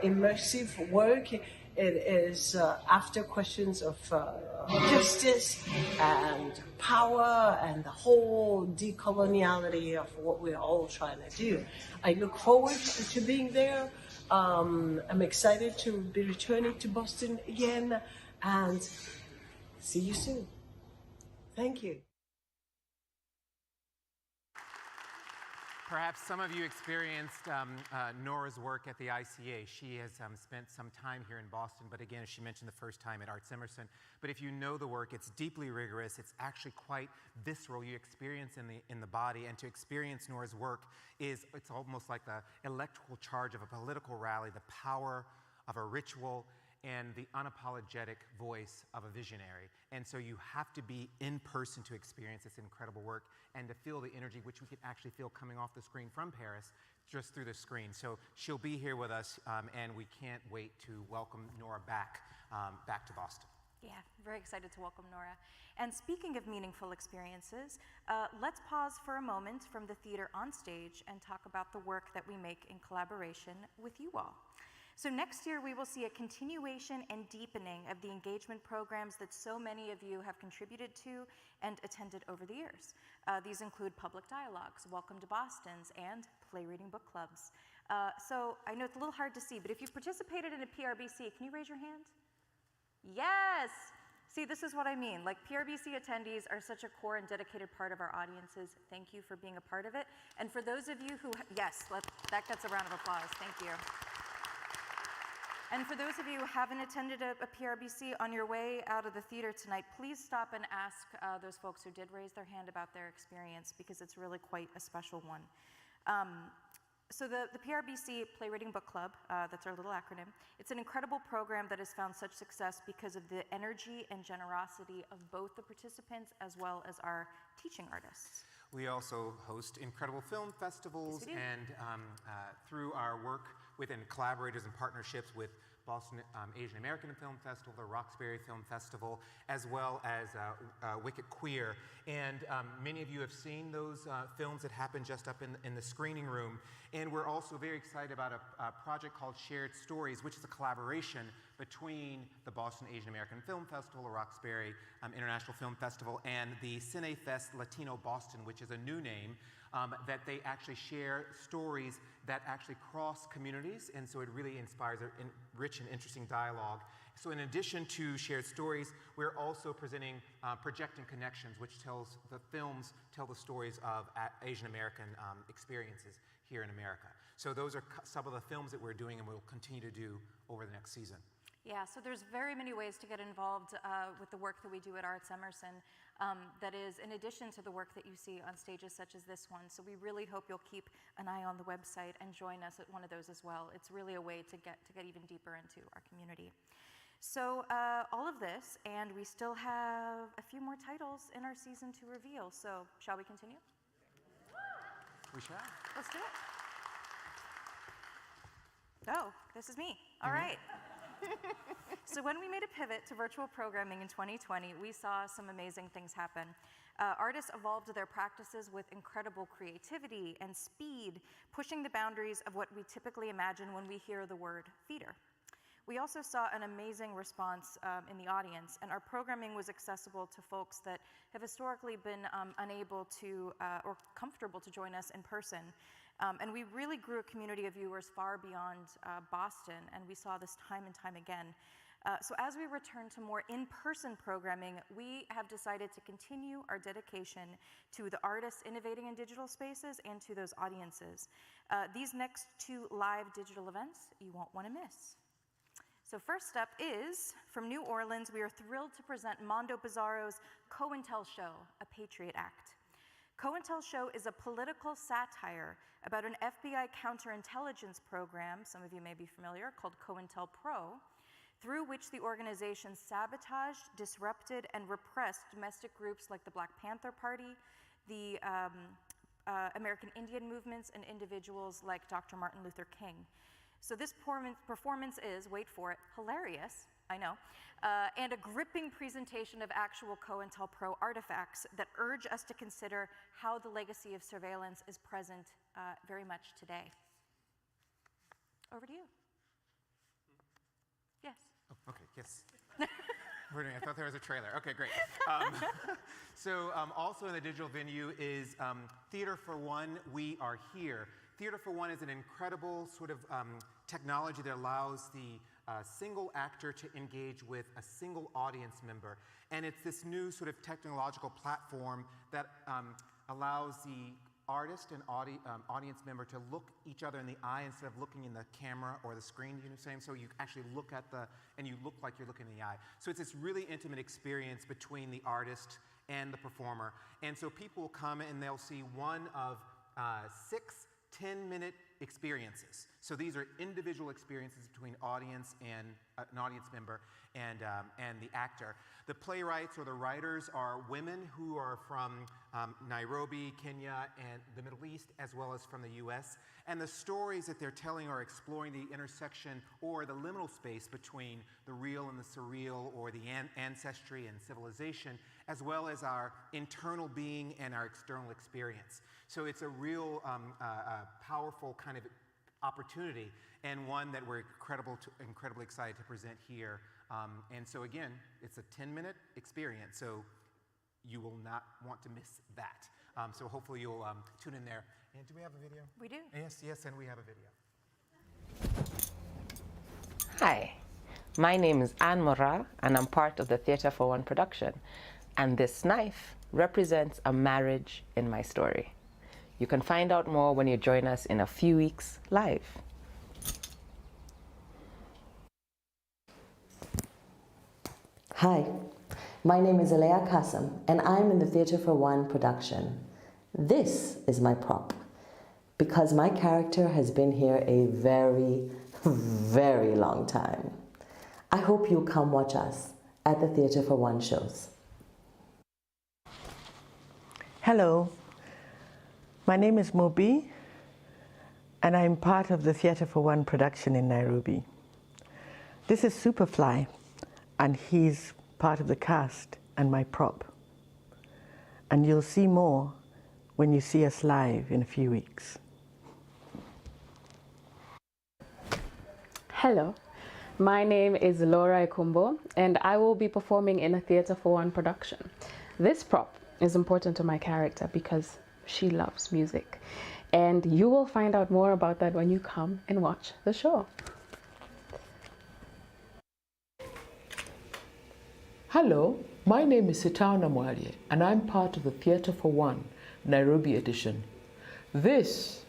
immersive work. It is after questions of justice and power and the whole decoloniality of what we're all trying to do. I look forward to being there. I'm excited to be returning to Boston again, and see you soon. Thank you. Perhaps some of you experienced Nora's work at the ICA. She has spent some time here in Boston, but again, as she mentioned, the first time at ArtsEmerson. But if you know the work, it's deeply rigorous. It's actually quite visceral. You experience in the body, and to experience Nora's work it's almost like the electrical charge of a political rally, the power of a ritual, and the unapologetic voice of a visionary. And so you have to be in person to experience this incredible work and to feel the energy, which we can actually feel coming off the screen from Paris, just through the screen. So she'll be here with us, and we can't wait to welcome Nora back to Boston. Yeah, very excited to welcome Nora. And speaking of meaningful experiences, let's pause for a moment from the theater on stage and talk about the work that we make in collaboration with you all. So next year, we will see a continuation and deepening of the engagement programs that so many of you have contributed to and attended over the years. These include public dialogues, Welcome to Boston's, and play reading book clubs. So I know it's a little hard to see, but if you've participated in a PRBC, can you raise your hand? Yes! See, this is what I mean. Like, PRBC attendees are such a core and dedicated part of our audiences. Thank you for being a part of it. And for those of you who, yes, that gets a round of applause. Thank you. And for those of you who haven't attended a PRBC, on your way out of the theater tonight, please stop and ask those folks who did raise their hand about their experience, because it's really quite a special one. So the PRBC Play Reading Book Club, that's our little acronym, it's an incredible program that has found such success because of the energy and generosity of both the participants as well as our teaching artists. We also host incredible film festivals, yes, and through our work within collaborators and partnerships with Boston Asian American Film Festival, the Roxbury Film Festival, as well as Wicked Queer. And many of you have seen those films that happen just up in the screening room. And we're also very excited about a project called Shared Stories, which is a collaboration between the Boston Asian American Film Festival, the Roxbury International Film Festival, and the CineFest Latino Boston, which is a new name, that they actually share stories that actually cross communities, and so it really inspires a rich and interesting dialogue. So in addition to Shared Stories, we're also presenting Projecting Connections, which tells the films, tell the stories of Asian American experiences here in America. So those are some of the films that we're doing and we'll continue to do over the next season. Yeah, so there's very many ways to get involved with the work that we do at ArtsEmerson. That is, in addition to the work that you see on stages such as this one. So we really hope you'll keep an eye on the website and join us at one of those as well. It's really a way to get even deeper into our community. So all of this, and we still have a few more titles in our season to reveal. So shall we continue? We shall. Let's do it. Oh, this is me. All right. So when we made a pivot to virtual programming in 2020, we saw some amazing things happen. Artists evolved their practices with incredible creativity and speed, pushing the boundaries of what we typically imagine when we hear the word theater. We also saw an amazing response in the audience, and our programming was accessible to folks that have historically been unable to or comfortable to join us in person. And we really grew a community of viewers far beyond Boston, and we saw this time and time again. So as we return to more in-person programming, we have decided to continue our dedication to the artists innovating in digital spaces and to those audiences. These next 2 live digital events you won't want to miss. So first up is, from New Orleans, we are thrilled to present Mondo Bizarro's COINTEL Show, A Patriot Act. COINTEL Show is a political satire about an FBI counterintelligence program, some of you may be familiar, called COINTELPRO, through which the organization sabotaged, disrupted, and repressed domestic groups like the Black Panther Party, the American Indian movements, and individuals like Dr. Martin Luther King. So this performance is, wait for it, hilarious, I know, and a gripping presentation of actual COINTELPRO artifacts that urge us to consider how the legacy of surveillance is present very much today. Over to you. Yes. Oh, okay, yes. I thought there was a trailer. Okay, great. So also in the digital venue is Theater for One, We Are Here. Theater for One is an incredible sort of technology that allows the single actor to engage with a single audience member. And it's this new sort of technological platform that allows the artist and audience member to look each other in the eye instead of looking in the camera or the screen, you know what I'm saying? So you actually look at and you look like you're looking in the eye. So it's this really intimate experience between the artist and the performer. And so people will come and they'll see one of 6 10-minute experiences. So these are individual experiences between audience and an audience member and the actor. The playwrights or the writers are women who are from Nairobi, Kenya, and the Middle East, as well as from the US. And the stories that they're telling are exploring the intersection or the liminal space between the real and the surreal, or the ancestry and civilization, as well as our internal being and our external experience. So it's a real powerful kind of opportunity, and one that we're incredibly excited to present here. And so again, it's a 10-minute experience, so you will not want to miss that. So hopefully you'll tune in there. And do we have a video? We do. Yes, and we have a video. Hi, my name is Anne Morat, and I'm part of the Theater for One production. And this knife represents a marriage in my story. You can find out more when you join us in a few weeks live. Hi, my name is Alea Kassam, and I'm in the Theater for One production. This is my prop, because my character has been here a very, very long time. I hope you'll come watch us at the Theater for One shows. Hello, my name is Mobi, and I'm part of the Theater for One production in Nairobi. This is Superfly, and he's part of the cast and my prop. And you'll see more when you see us live in a few weeks. Hello, my name is Laura Ekumbo, and I will be performing in a Theater for One production. This prop is important to my character because she loves music, and you will find out more about that when you come and watch the show. Hello, my name is Sitao Namwalye, and I'm part of the Theater for One Nairobi edition. This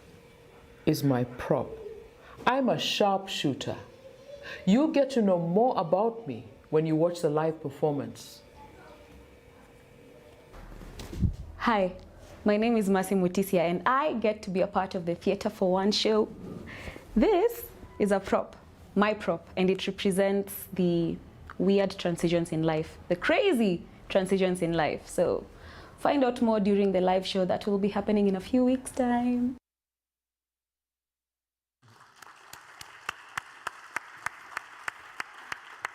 is my prop. I'm a sharpshooter. You'll get to know more about me when you watch the live performance. Hi, my name is Masi Mutisia, and I get to be a part of the Theater for One show. This is a prop, my prop, and it represents the weird transitions in life, the crazy transitions in life. So find out more during the live show that will be happening in a few weeks' time.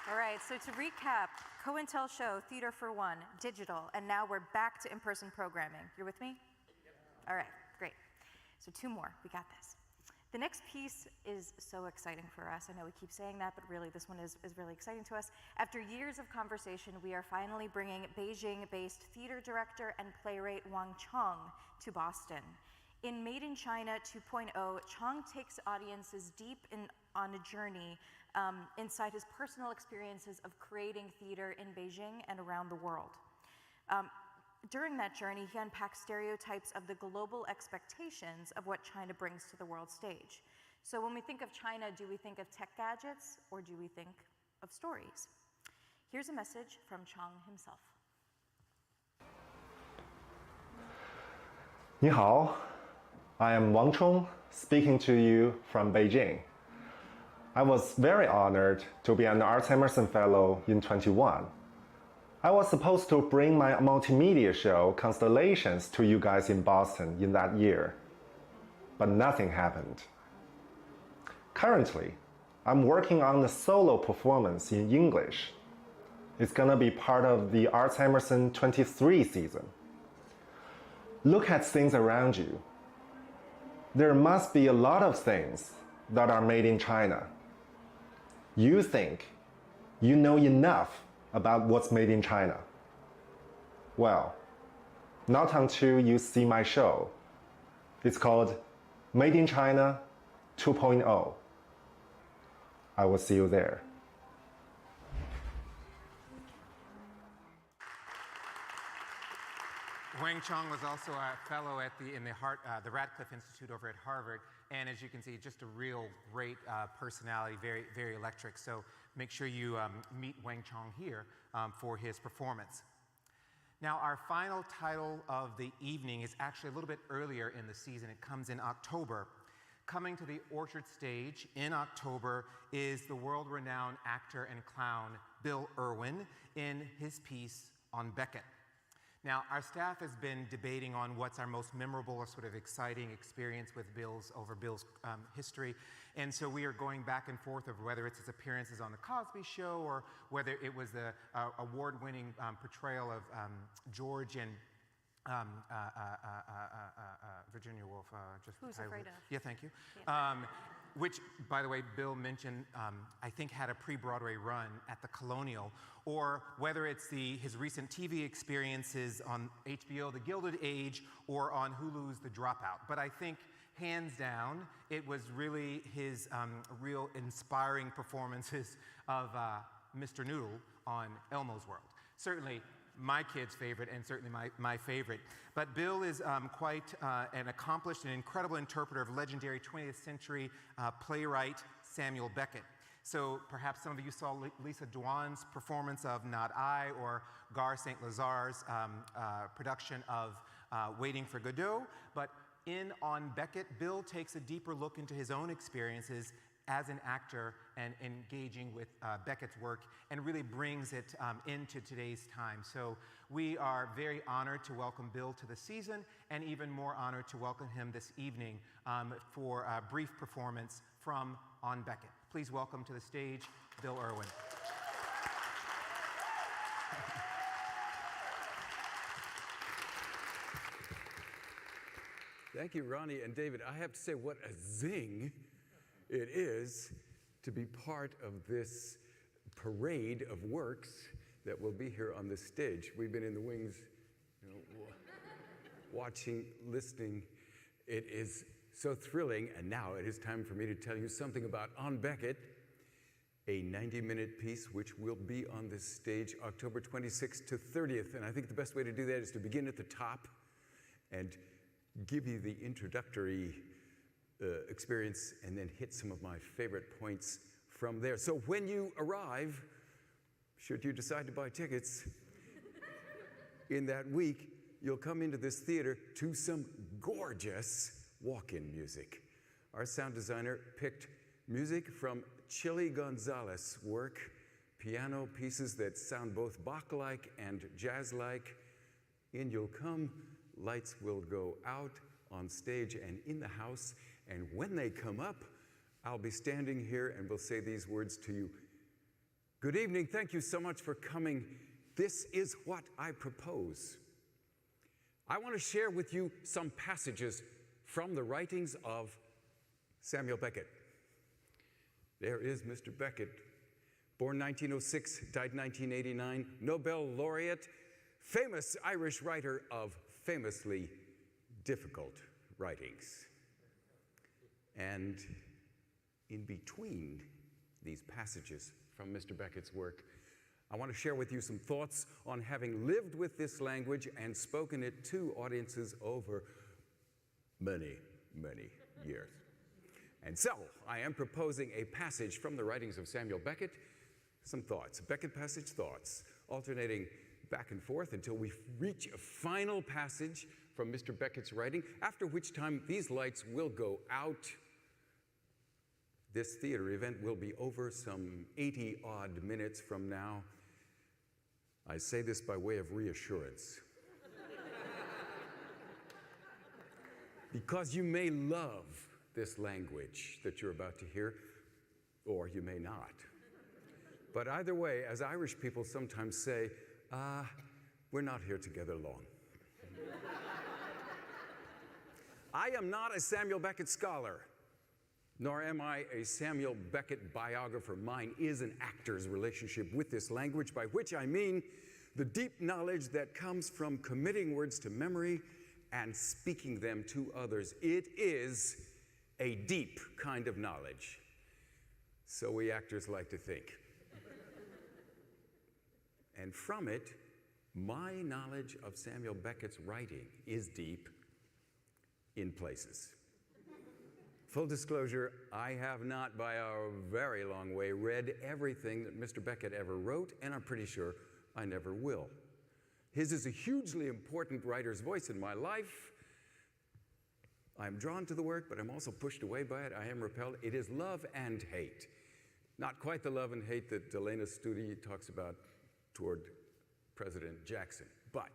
All right, so to recap, COINTEL show, Theater for One, digital, and now we're back to in-person programming. You're with me? All right, great. So 2 more, we got this. The next piece is so exciting for us. I know we keep saying that, but really this one is really exciting to us. After years of conversation, we are finally bringing Beijing-based theater director and playwright Wang Chong to Boston. In Made in China 2.0, Chong takes audiences deep on a journey inside his personal experiences of creating theater in Beijing and around the world. During that journey, he unpacks stereotypes of the global expectations of what China brings to the world stage. So when we think of China, do we think of tech gadgets or do we think of stories? Here's a message from Chong himself. 你好, I am Wang Chong, speaking to you from Beijing. I was very honored to be an ArtsEmerson Fellow in 21. I was supposed to bring my multimedia show, Constellations, to you guys in Boston in that year. But nothing happened. Currently, I'm working on a solo performance in English. It's gonna be part of the ArtsEmerson 23 season. Look at things around you. There must be a lot of things that are made in China. You think you know enough about what's made in China. Well, not until you see my show. It's called Made in China 2.0. I will see you there. Wang Chong was also a fellow at the Radcliffe Institute over at Harvard, and as you can see, just a real great personality, very, very electric. So make sure you meet Wang Chong here for his performance. Now, our final title of the evening is actually a little bit earlier in the season. It comes in October. Coming to the Orchard stage in October is the world-renowned actor and clown Bill Irwin in his piece on Beckett. Now, our staff has been debating on what's our most memorable or sort of exciting experience with Bill's history. And so we are going back and forth of whether it's his appearances on The Cosby Show or whether it was the award-winning portrayal of George and Virginia Woolf. Who's Afraid of? Yeah, thank you. Yeah. Which, by the way, Bill mentioned, I think had a pre-Broadway run at the Colonial, or whether it's his recent TV experiences on HBO, The Gilded Age, or on Hulu's The Dropout. But I think, hands down, it was really his real inspiring performances of Mr. Noodle on Elmo's World. Certainly my kid's favorite and certainly my favorite. But Bill is quite an accomplished and incredible interpreter of legendary 20th century playwright Samuel Beckett. So perhaps some of you saw Lisa Duan's performance of Not I, or Gar St. Lazar's production of Waiting for Godot. But on Beckett, Bill takes a deeper look into his own experiences as an actor and engaging with Beckett's work, and really brings it into today's time. So we are very honored to welcome Bill to the season, and even more honored to welcome him this evening for a brief performance from On Beckett. Please welcome to the stage, Bill Irwin. Thank you, Ronnie and David. I have to say, what a zing it is to be part of this parade of works that will be here on the stage. We've been in the wings, watching, listening. It is so thrilling, and now it is time for me to tell you something about On Beckett, a 90-minute piece which will be on this stage October 26th to 30th. And I think the best way to do that is to begin at the top and give you the introductory experience and then hit some of my favorite points from there. So when you arrive, should you decide to buy tickets in that week, you'll come into this theater to some gorgeous walk-in music. Our sound designer picked music from Chili Gonzalez's work, piano pieces that sound both Bach-like and jazz-like. In you'll come, lights will go out on stage and in the house, and when they come up, I'll be standing here and will say these words to you. Good evening, thank you so much for coming. This is what I propose. I want to share with you some passages from the writings of Samuel Beckett. There is Mr. Beckett, born 1906, died 1989, Nobel laureate, famous Irish writer of famously difficult writings. And in between these passages from Mr. Beckett's work, I want to share with you some thoughts on having lived with this language and spoken it to audiences over many, many years. And so, I am proposing a passage from the writings of Samuel Beckett, some thoughts, Beckett passage thoughts, alternating back and forth until we reach a final passage from Mr. Beckett's writing, after which time these lights will go out. This theater event will be over some 80-odd minutes from now. I say this by way of reassurance. Because you may love this language that you're about to hear, or you may not. But either way, as Irish people sometimes say, we're not here together long. I am not a Samuel Beckett scholar, nor am I a Samuel Beckett biographer. Mine is an actor's relationship with this language, by which I mean the deep knowledge that comes from committing words to memory and speaking them to others. It is a deep kind of knowledge. So we actors like to think. And from it, my knowledge of Samuel Beckett's writing is deep in places. Full disclosure, I have not by a very long way read everything that Mr. Beckett ever wrote, and I'm pretty sure I never will. His is a hugely important writer's voice in my life. I'm drawn to the work, but I'm also pushed away by it. I am repelled. It is love and hate. Not quite the love and hate that Delana Studi talks about toward President Jackson, but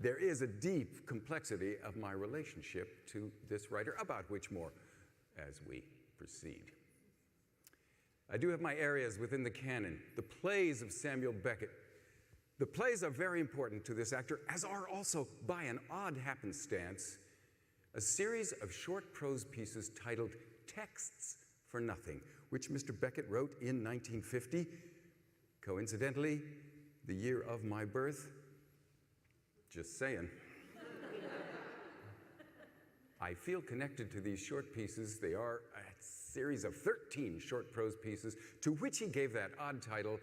there is a deep complexity of my relationship to this writer, about which more as we proceed. I do have my areas within the canon, the plays of Samuel Beckett. The plays are very important to this actor, as are also, by an odd happenstance, a series of short prose pieces titled Texts for Nothing, which Mr. Beckett wrote in 1950, coincidentally, the year of my birth. Just saying. I feel connected to these short pieces. They are a series of 13 short prose pieces to which he gave that odd title,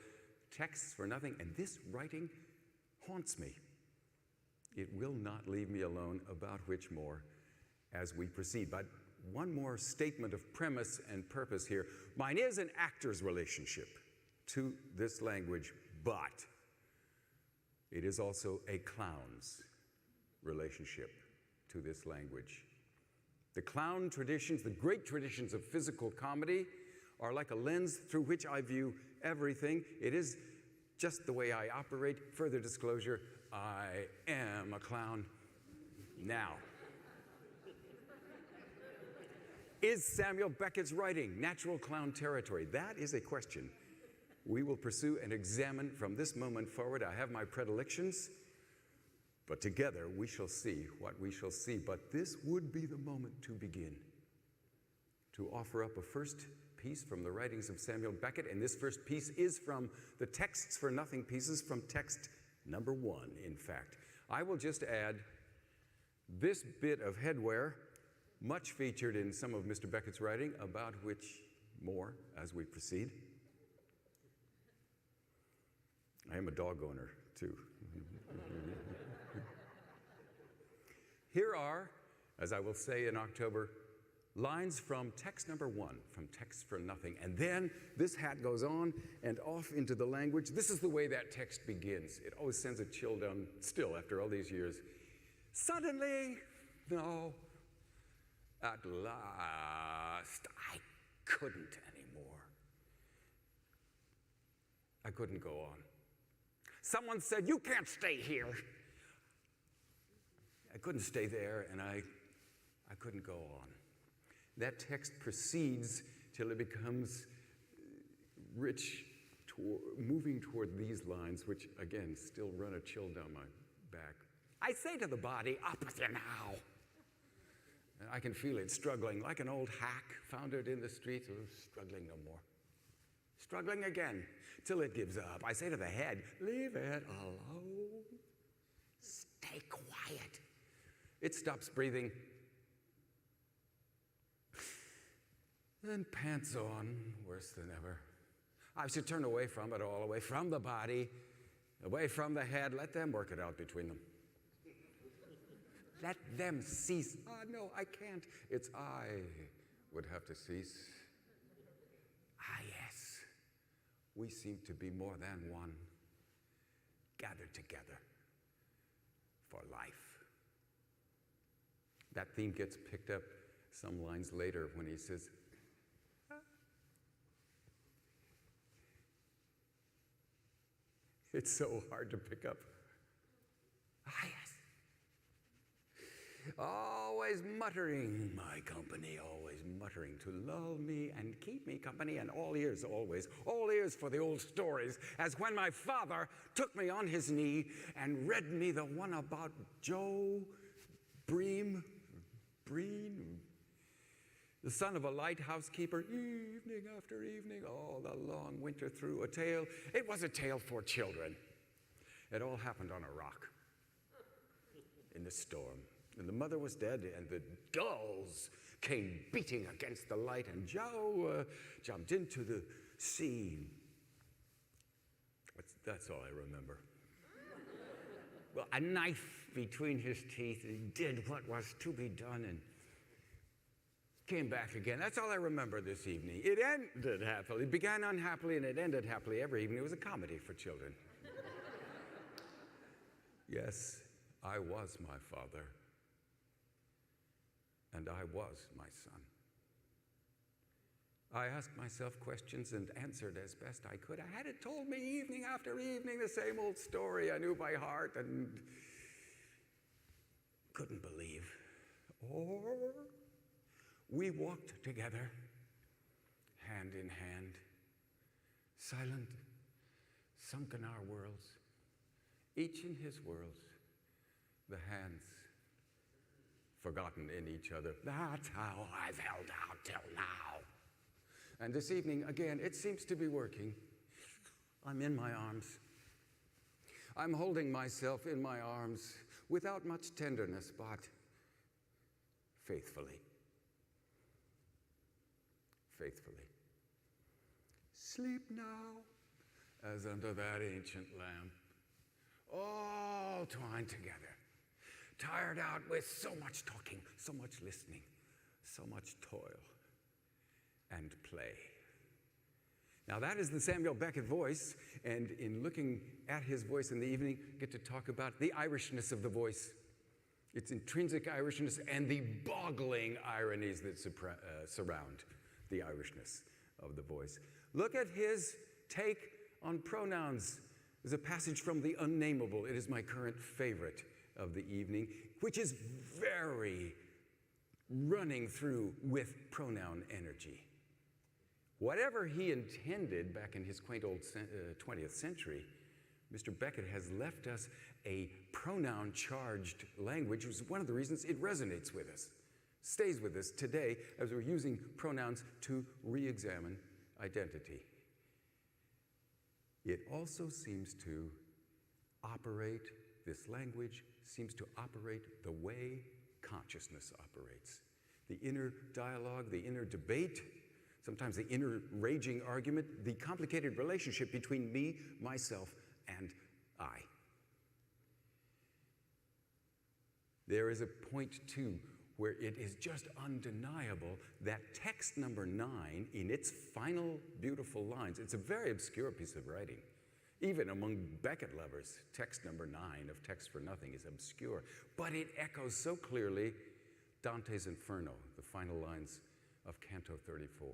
Texts for Nothing, and this writing haunts me. It will not leave me alone, about which more as we proceed. But one more statement of premise and purpose here. Mine is an actor's relationship to this language, but it is also a clown's relationship to this language. The clown traditions, the great traditions of physical comedy, are like a lens through which I view everything. It is just the way I operate. Further disclosure, I am a clown now. Is Samuel Beckett's writing natural clown territory? That is a question we will pursue and examine from this moment forward. I have my predilections, but together we shall see what we shall see. But this would be the moment to begin, to offer up a first piece from the writings of Samuel Beckett, and this first piece is from the Texts for Nothing pieces, from text number 1, in fact. I will just add this bit of headwear, much featured in some of Mr. Beckett's writing, about which more as we proceed. I am a dog owner, too. Here are, as I will say in October, lines from text number 1, from Texts for Nothing. And then this hat goes on and off into the language. This is the way that text begins. It always sends a chill down still after all these years. Suddenly, no, at last, I couldn't anymore. I couldn't go on. Someone said, "You can't stay here." I couldn't stay there, and I couldn't go on. That text proceeds till it becomes rich, moving toward these lines, which, again, still run a chill down my back. I say to the body, "Up with you now." And I can feel it struggling like an old hack foundered in the streets, struggling no more. Struggling again, till it gives up. I say to the head, "Leave it alone. Stay quiet." It stops breathing, then pants on, worse than ever. I should turn away from it all, away from the body, away from the head. Let them work it out between them. Let them cease. Ah, no, I can't. It's I would have to cease. Ah, yes. We seem to be more than one, gathered together for life. That theme gets picked up some lines later when he says, it's so hard to pick up. Ah, yes. Always muttering, my company, always muttering to lull me and keep me company, and all ears always, all ears for the old stories, as when my father took me on his knee and read me the one about Joe Breen, the son of a lighthouse keeper, evening after evening, all the long winter through, a tale. It was a tale for children. It all happened on a rock in the storm. And the mother was dead, and the gulls came beating against the light, and Joe jumped into the sea. That's all I remember. Well, a knife between his teeth, he did what was to be done and came back again. That's all I remember this evening. It ended happily. It began unhappily and it ended happily every evening. It was a comedy for children. Yes, I was my father, and I was my son. I asked myself questions and answered as best I could. I had it told me evening after evening, the same old story I knew by heart and couldn't believe. Or we walked together, hand in hand, silent, sunk in our worlds, each in his worlds, the hands forgotten in each other. That's how I've held out till now. And this evening, again, it seems to be working. I'm in my arms. I'm holding myself in my arms without much tenderness, but faithfully. Faithfully. Sleep now, as under that ancient lamp, all twined together, tired out with so much talking, so much listening, so much toil and play. Now that is the Samuel Beckett voice, and in looking at his voice in the evening, get to talk about the Irishness of the voice, its intrinsic Irishness, and the boggling ironies that surround the Irishness of the voice. Look at his take on pronouns. There's a passage from The Unnameable. It is my current favorite of the evening, which is very running through with pronoun energy. Whatever he intended back in his quaint old 20th century, Mr. Beckett has left us a pronoun-charged language, which is one of the reasons it resonates with us, stays with us today as we're using pronouns to re-examine identity. It also seems to operate, this language seems to operate the way consciousness operates. The inner dialogue, the inner debate, sometimes the inner raging argument, the complicated relationship between me, myself, and I. There is a point, too, where it is just undeniable that text number 9, in its final beautiful lines, it's a very obscure piece of writing. Even among Beckett lovers, text number 9 of Text for Nothing is obscure, but it echoes so clearly Dante's Inferno, the final lines of Canto 34.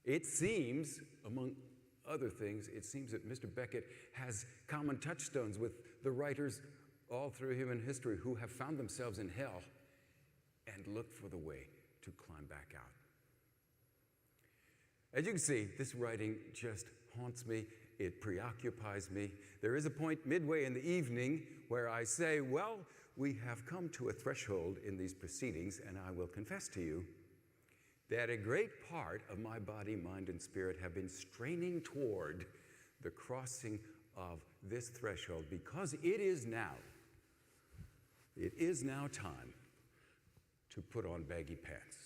It seems, among other things, it seems that Mr. Beckett has common touchstones with the writers all through human history who have found themselves in hell and looked for the way to climb back out. As you can see, this writing just haunts me. It preoccupies me. There is a point midway in the evening where I say, well, we have come to a threshold in these proceedings, and I will confess to you that a great part of my body, mind, and spirit have been straining toward the crossing of this threshold because it is now time to put on baggy pants.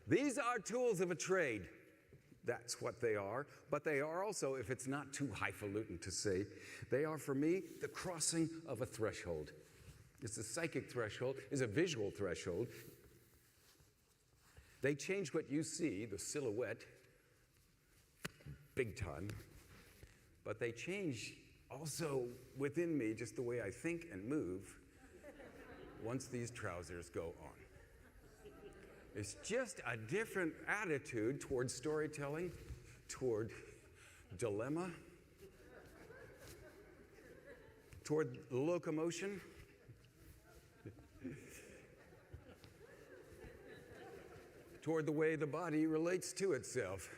These are tools of a trade. That's what they are. But they are also, if it's not too highfalutin to say, they are for me the crossing of a threshold. It's a psychic threshold, it's a visual threshold. They change what you see, the silhouette, big time. But they change also within me just the way I think and move once these trousers go on. It's just a different attitude toward storytelling, toward dilemma, toward locomotion. Toward the way the body relates to itself.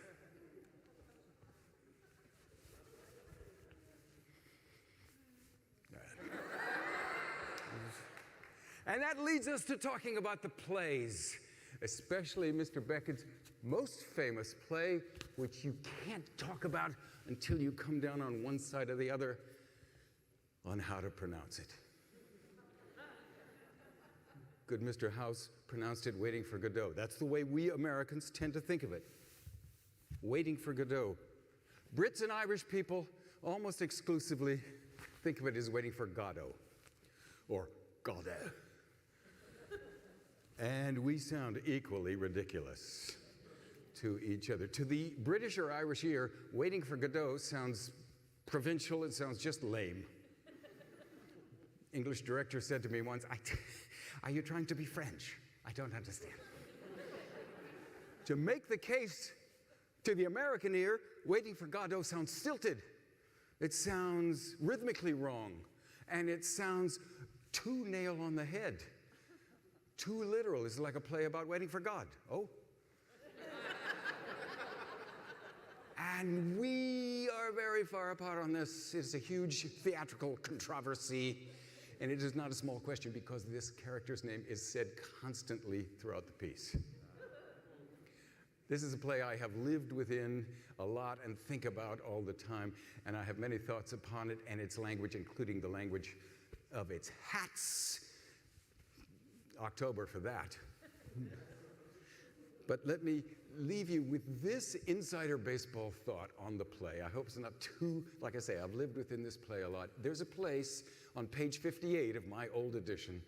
And that leads us to talking about the plays, especially Mr. Beckett's most famous play, which you can't talk about until you come down on one side or the other on how to pronounce it. Good Mr. House pronounced it Waiting for Godot. That's the way we Americans tend to think of it. Waiting for Godot. Brits and Irish people almost exclusively think of it as Waiting for Godot or Godot. And we sound equally ridiculous to each other. To the British or Irish ear, Waiting for Godot sounds provincial, it sounds just lame. English director said to me once, are you trying to be French? I don't understand. To make the case to the American ear, Waiting for Godot sounds stilted. It sounds rhythmically wrong. And it sounds too nail on the head. Too literal. It's like a play about waiting for God. Oh. And we are very far apart on this. It's a huge theatrical controversy. And it is not a small question because this character's name is said constantly throughout the piece. This is a play I have lived within a lot and think about all the time, and I have many thoughts upon it and its language, including the language of its hats. October for that. But let me leave you with this insider baseball thought on the play. I hope it's not too, like I say, I've lived within this play a lot. There's a place on page 58 of my old edition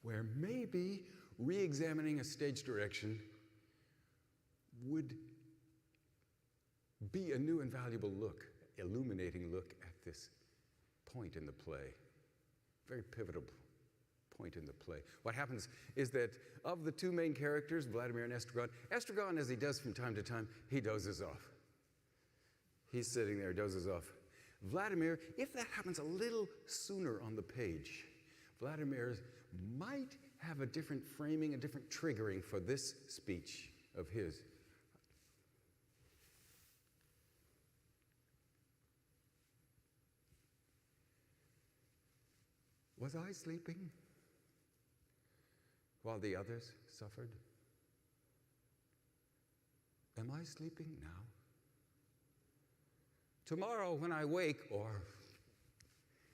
where maybe re-examining a stage direction would be a new and valuable look, illuminating look at this point in the play. Very pivotal point in the play. What happens is that of the two main characters, Vladimir and Estragon, as he does from time to time, he dozes off. He's sitting there, dozes off. Vladimir, if that happens a little sooner on the page, Vladimir might have a different framing, a different triggering for this speech of his. Was I sleeping while the others suffered? Am I sleeping now? Tomorrow when I wake, or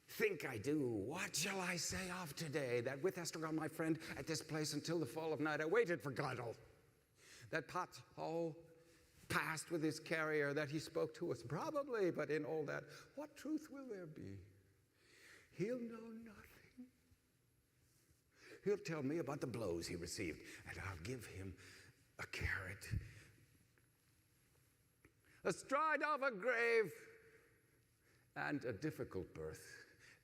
think I do, what shall I say of today? That with Estragon, my friend, at this place until the fall of night, I waited for Godel. That pothole passed with his carrier, that he spoke to us, probably, but in all that, what truth will there be? He'll know nothing. He'll tell me about the blows he received, and I'll give him a carrot. Astride of a grave and a difficult birth.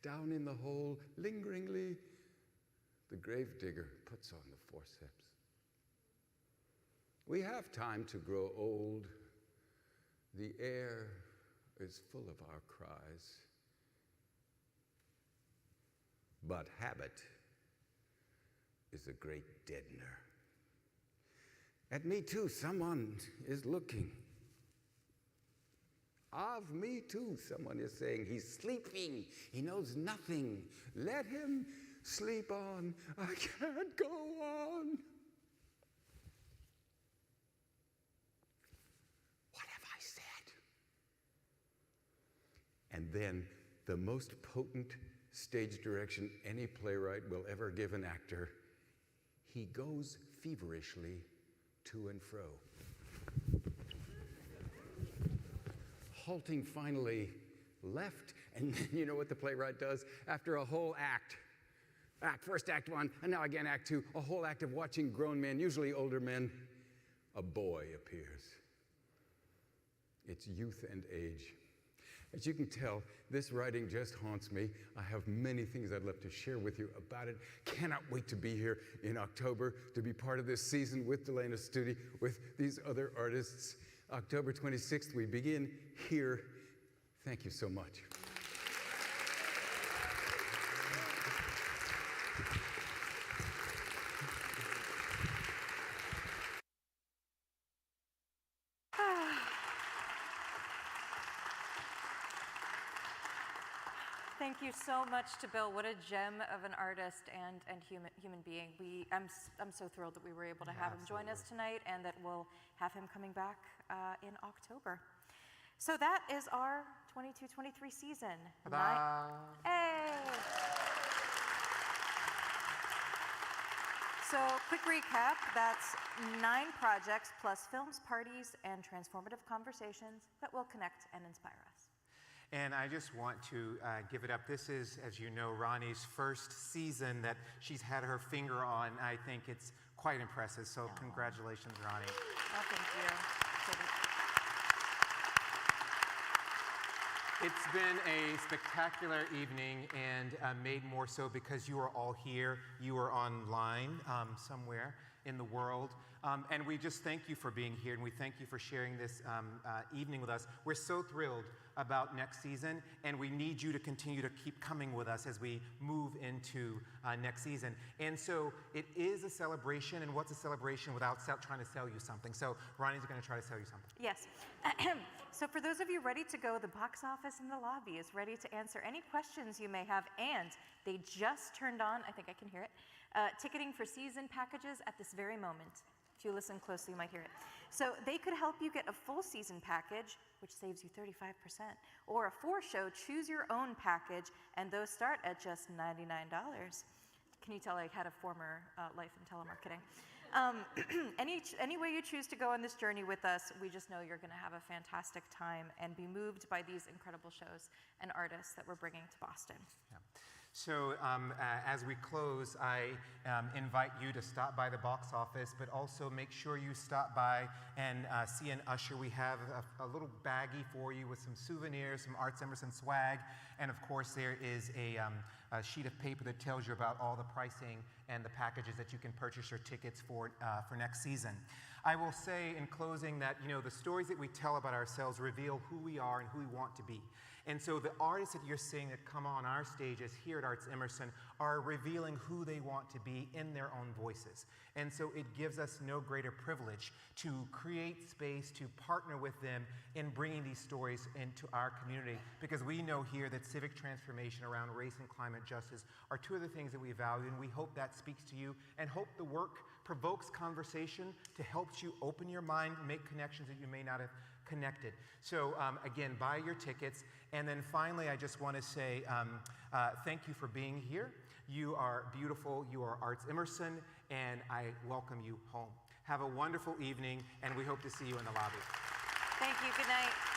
Down in the hole, lingeringly, the gravedigger puts on the forceps. We have time to grow old The air is full of our cries. But habit is a great deadener. At me too, someone is looking. Of me too, someone is saying, he's sleeping, he knows nothing. Let him sleep on. I can't go on. What have I said? And then the most potent stage direction any playwright will ever give an actor, he goes feverishly to and fro. Halting finally left, and then you know what the playwright does? After a whole first act one, and now again act two, a whole act of watching grown men, usually older men, a boy appears. It's youth and age. As you can tell, this writing just haunts me. I have many things I'd love to share with you about it. Cannot wait to be here in October to be part of this season with Delana Studi, with these other artists. October 26th, we begin here. Thank you so much. Thank you so much to Bill. What a gem of an artist and human being. I'm so thrilled that we were able to have him join us tonight and that we'll have him coming back in October. So that is our 22-23 season. Hey! So quick recap, that's 9 projects plus films, parties, and transformative conversations that will connect and inspire us. And I just want to give it up. This is, as you know, Ronnie's first season that she's had her finger on. I think it's quite impressive. So congratulations, Ronnie. Oh, thank you. It's been a spectacular evening and made more so because you are all here. You are online somewhere in the world. And we just thank you for being here, and we thank you for sharing this evening with us. We're so thrilled about next season, and we need you to continue to keep coming with us as we move into next season. And so it is a celebration, and what's a celebration without trying to sell you something? So Ronnie's going to try to sell you something. Yes. So for those of you ready to go, the box office in the lobby is ready to answer any questions you may have, and they just turned on, I think I can hear it, ticketing for season packages at this very moment. If you listen closely, you might hear it. So they could help you get a full season package, which saves you 35%, or a 4-show choose your own package, and those start at just $99. Can you tell I had a former life in telemarketing? Any way you choose to go on this journey with us, we just know you're going to have a fantastic time and be moved by these incredible shows and artists that we're bringing to Boston. Yeah. So as we close, I invite you to stop by the box office, but also make sure you stop by and see an usher. We have a little baggie for you with some souvenirs, some ArtsEmerson swag, and of course there is a sheet of paper that tells you about all the pricing and the packages that you can purchase your tickets for next season. I will say in closing that, you know, the stories that we tell about ourselves reveal who we are and who we want to be. And so the artists that you're seeing that come on our stages here at ArtsEmerson are revealing who they want to be in their own voices. And so it gives us no greater privilege to create space to partner with them in bringing these stories into our community, because we know here that civic transformation around race and climate justice are two of the things that we value, and we hope that speaks to you and hope the work provokes conversation to help you open your mind, make connections that you may not have connected. So again, buy your tickets. And then finally, I just want to say thank you for being here. You are beautiful. You are ArtsEmerson, and I welcome you home. Have a wonderful evening, and we hope to see you in the lobby. Thank you. Good night.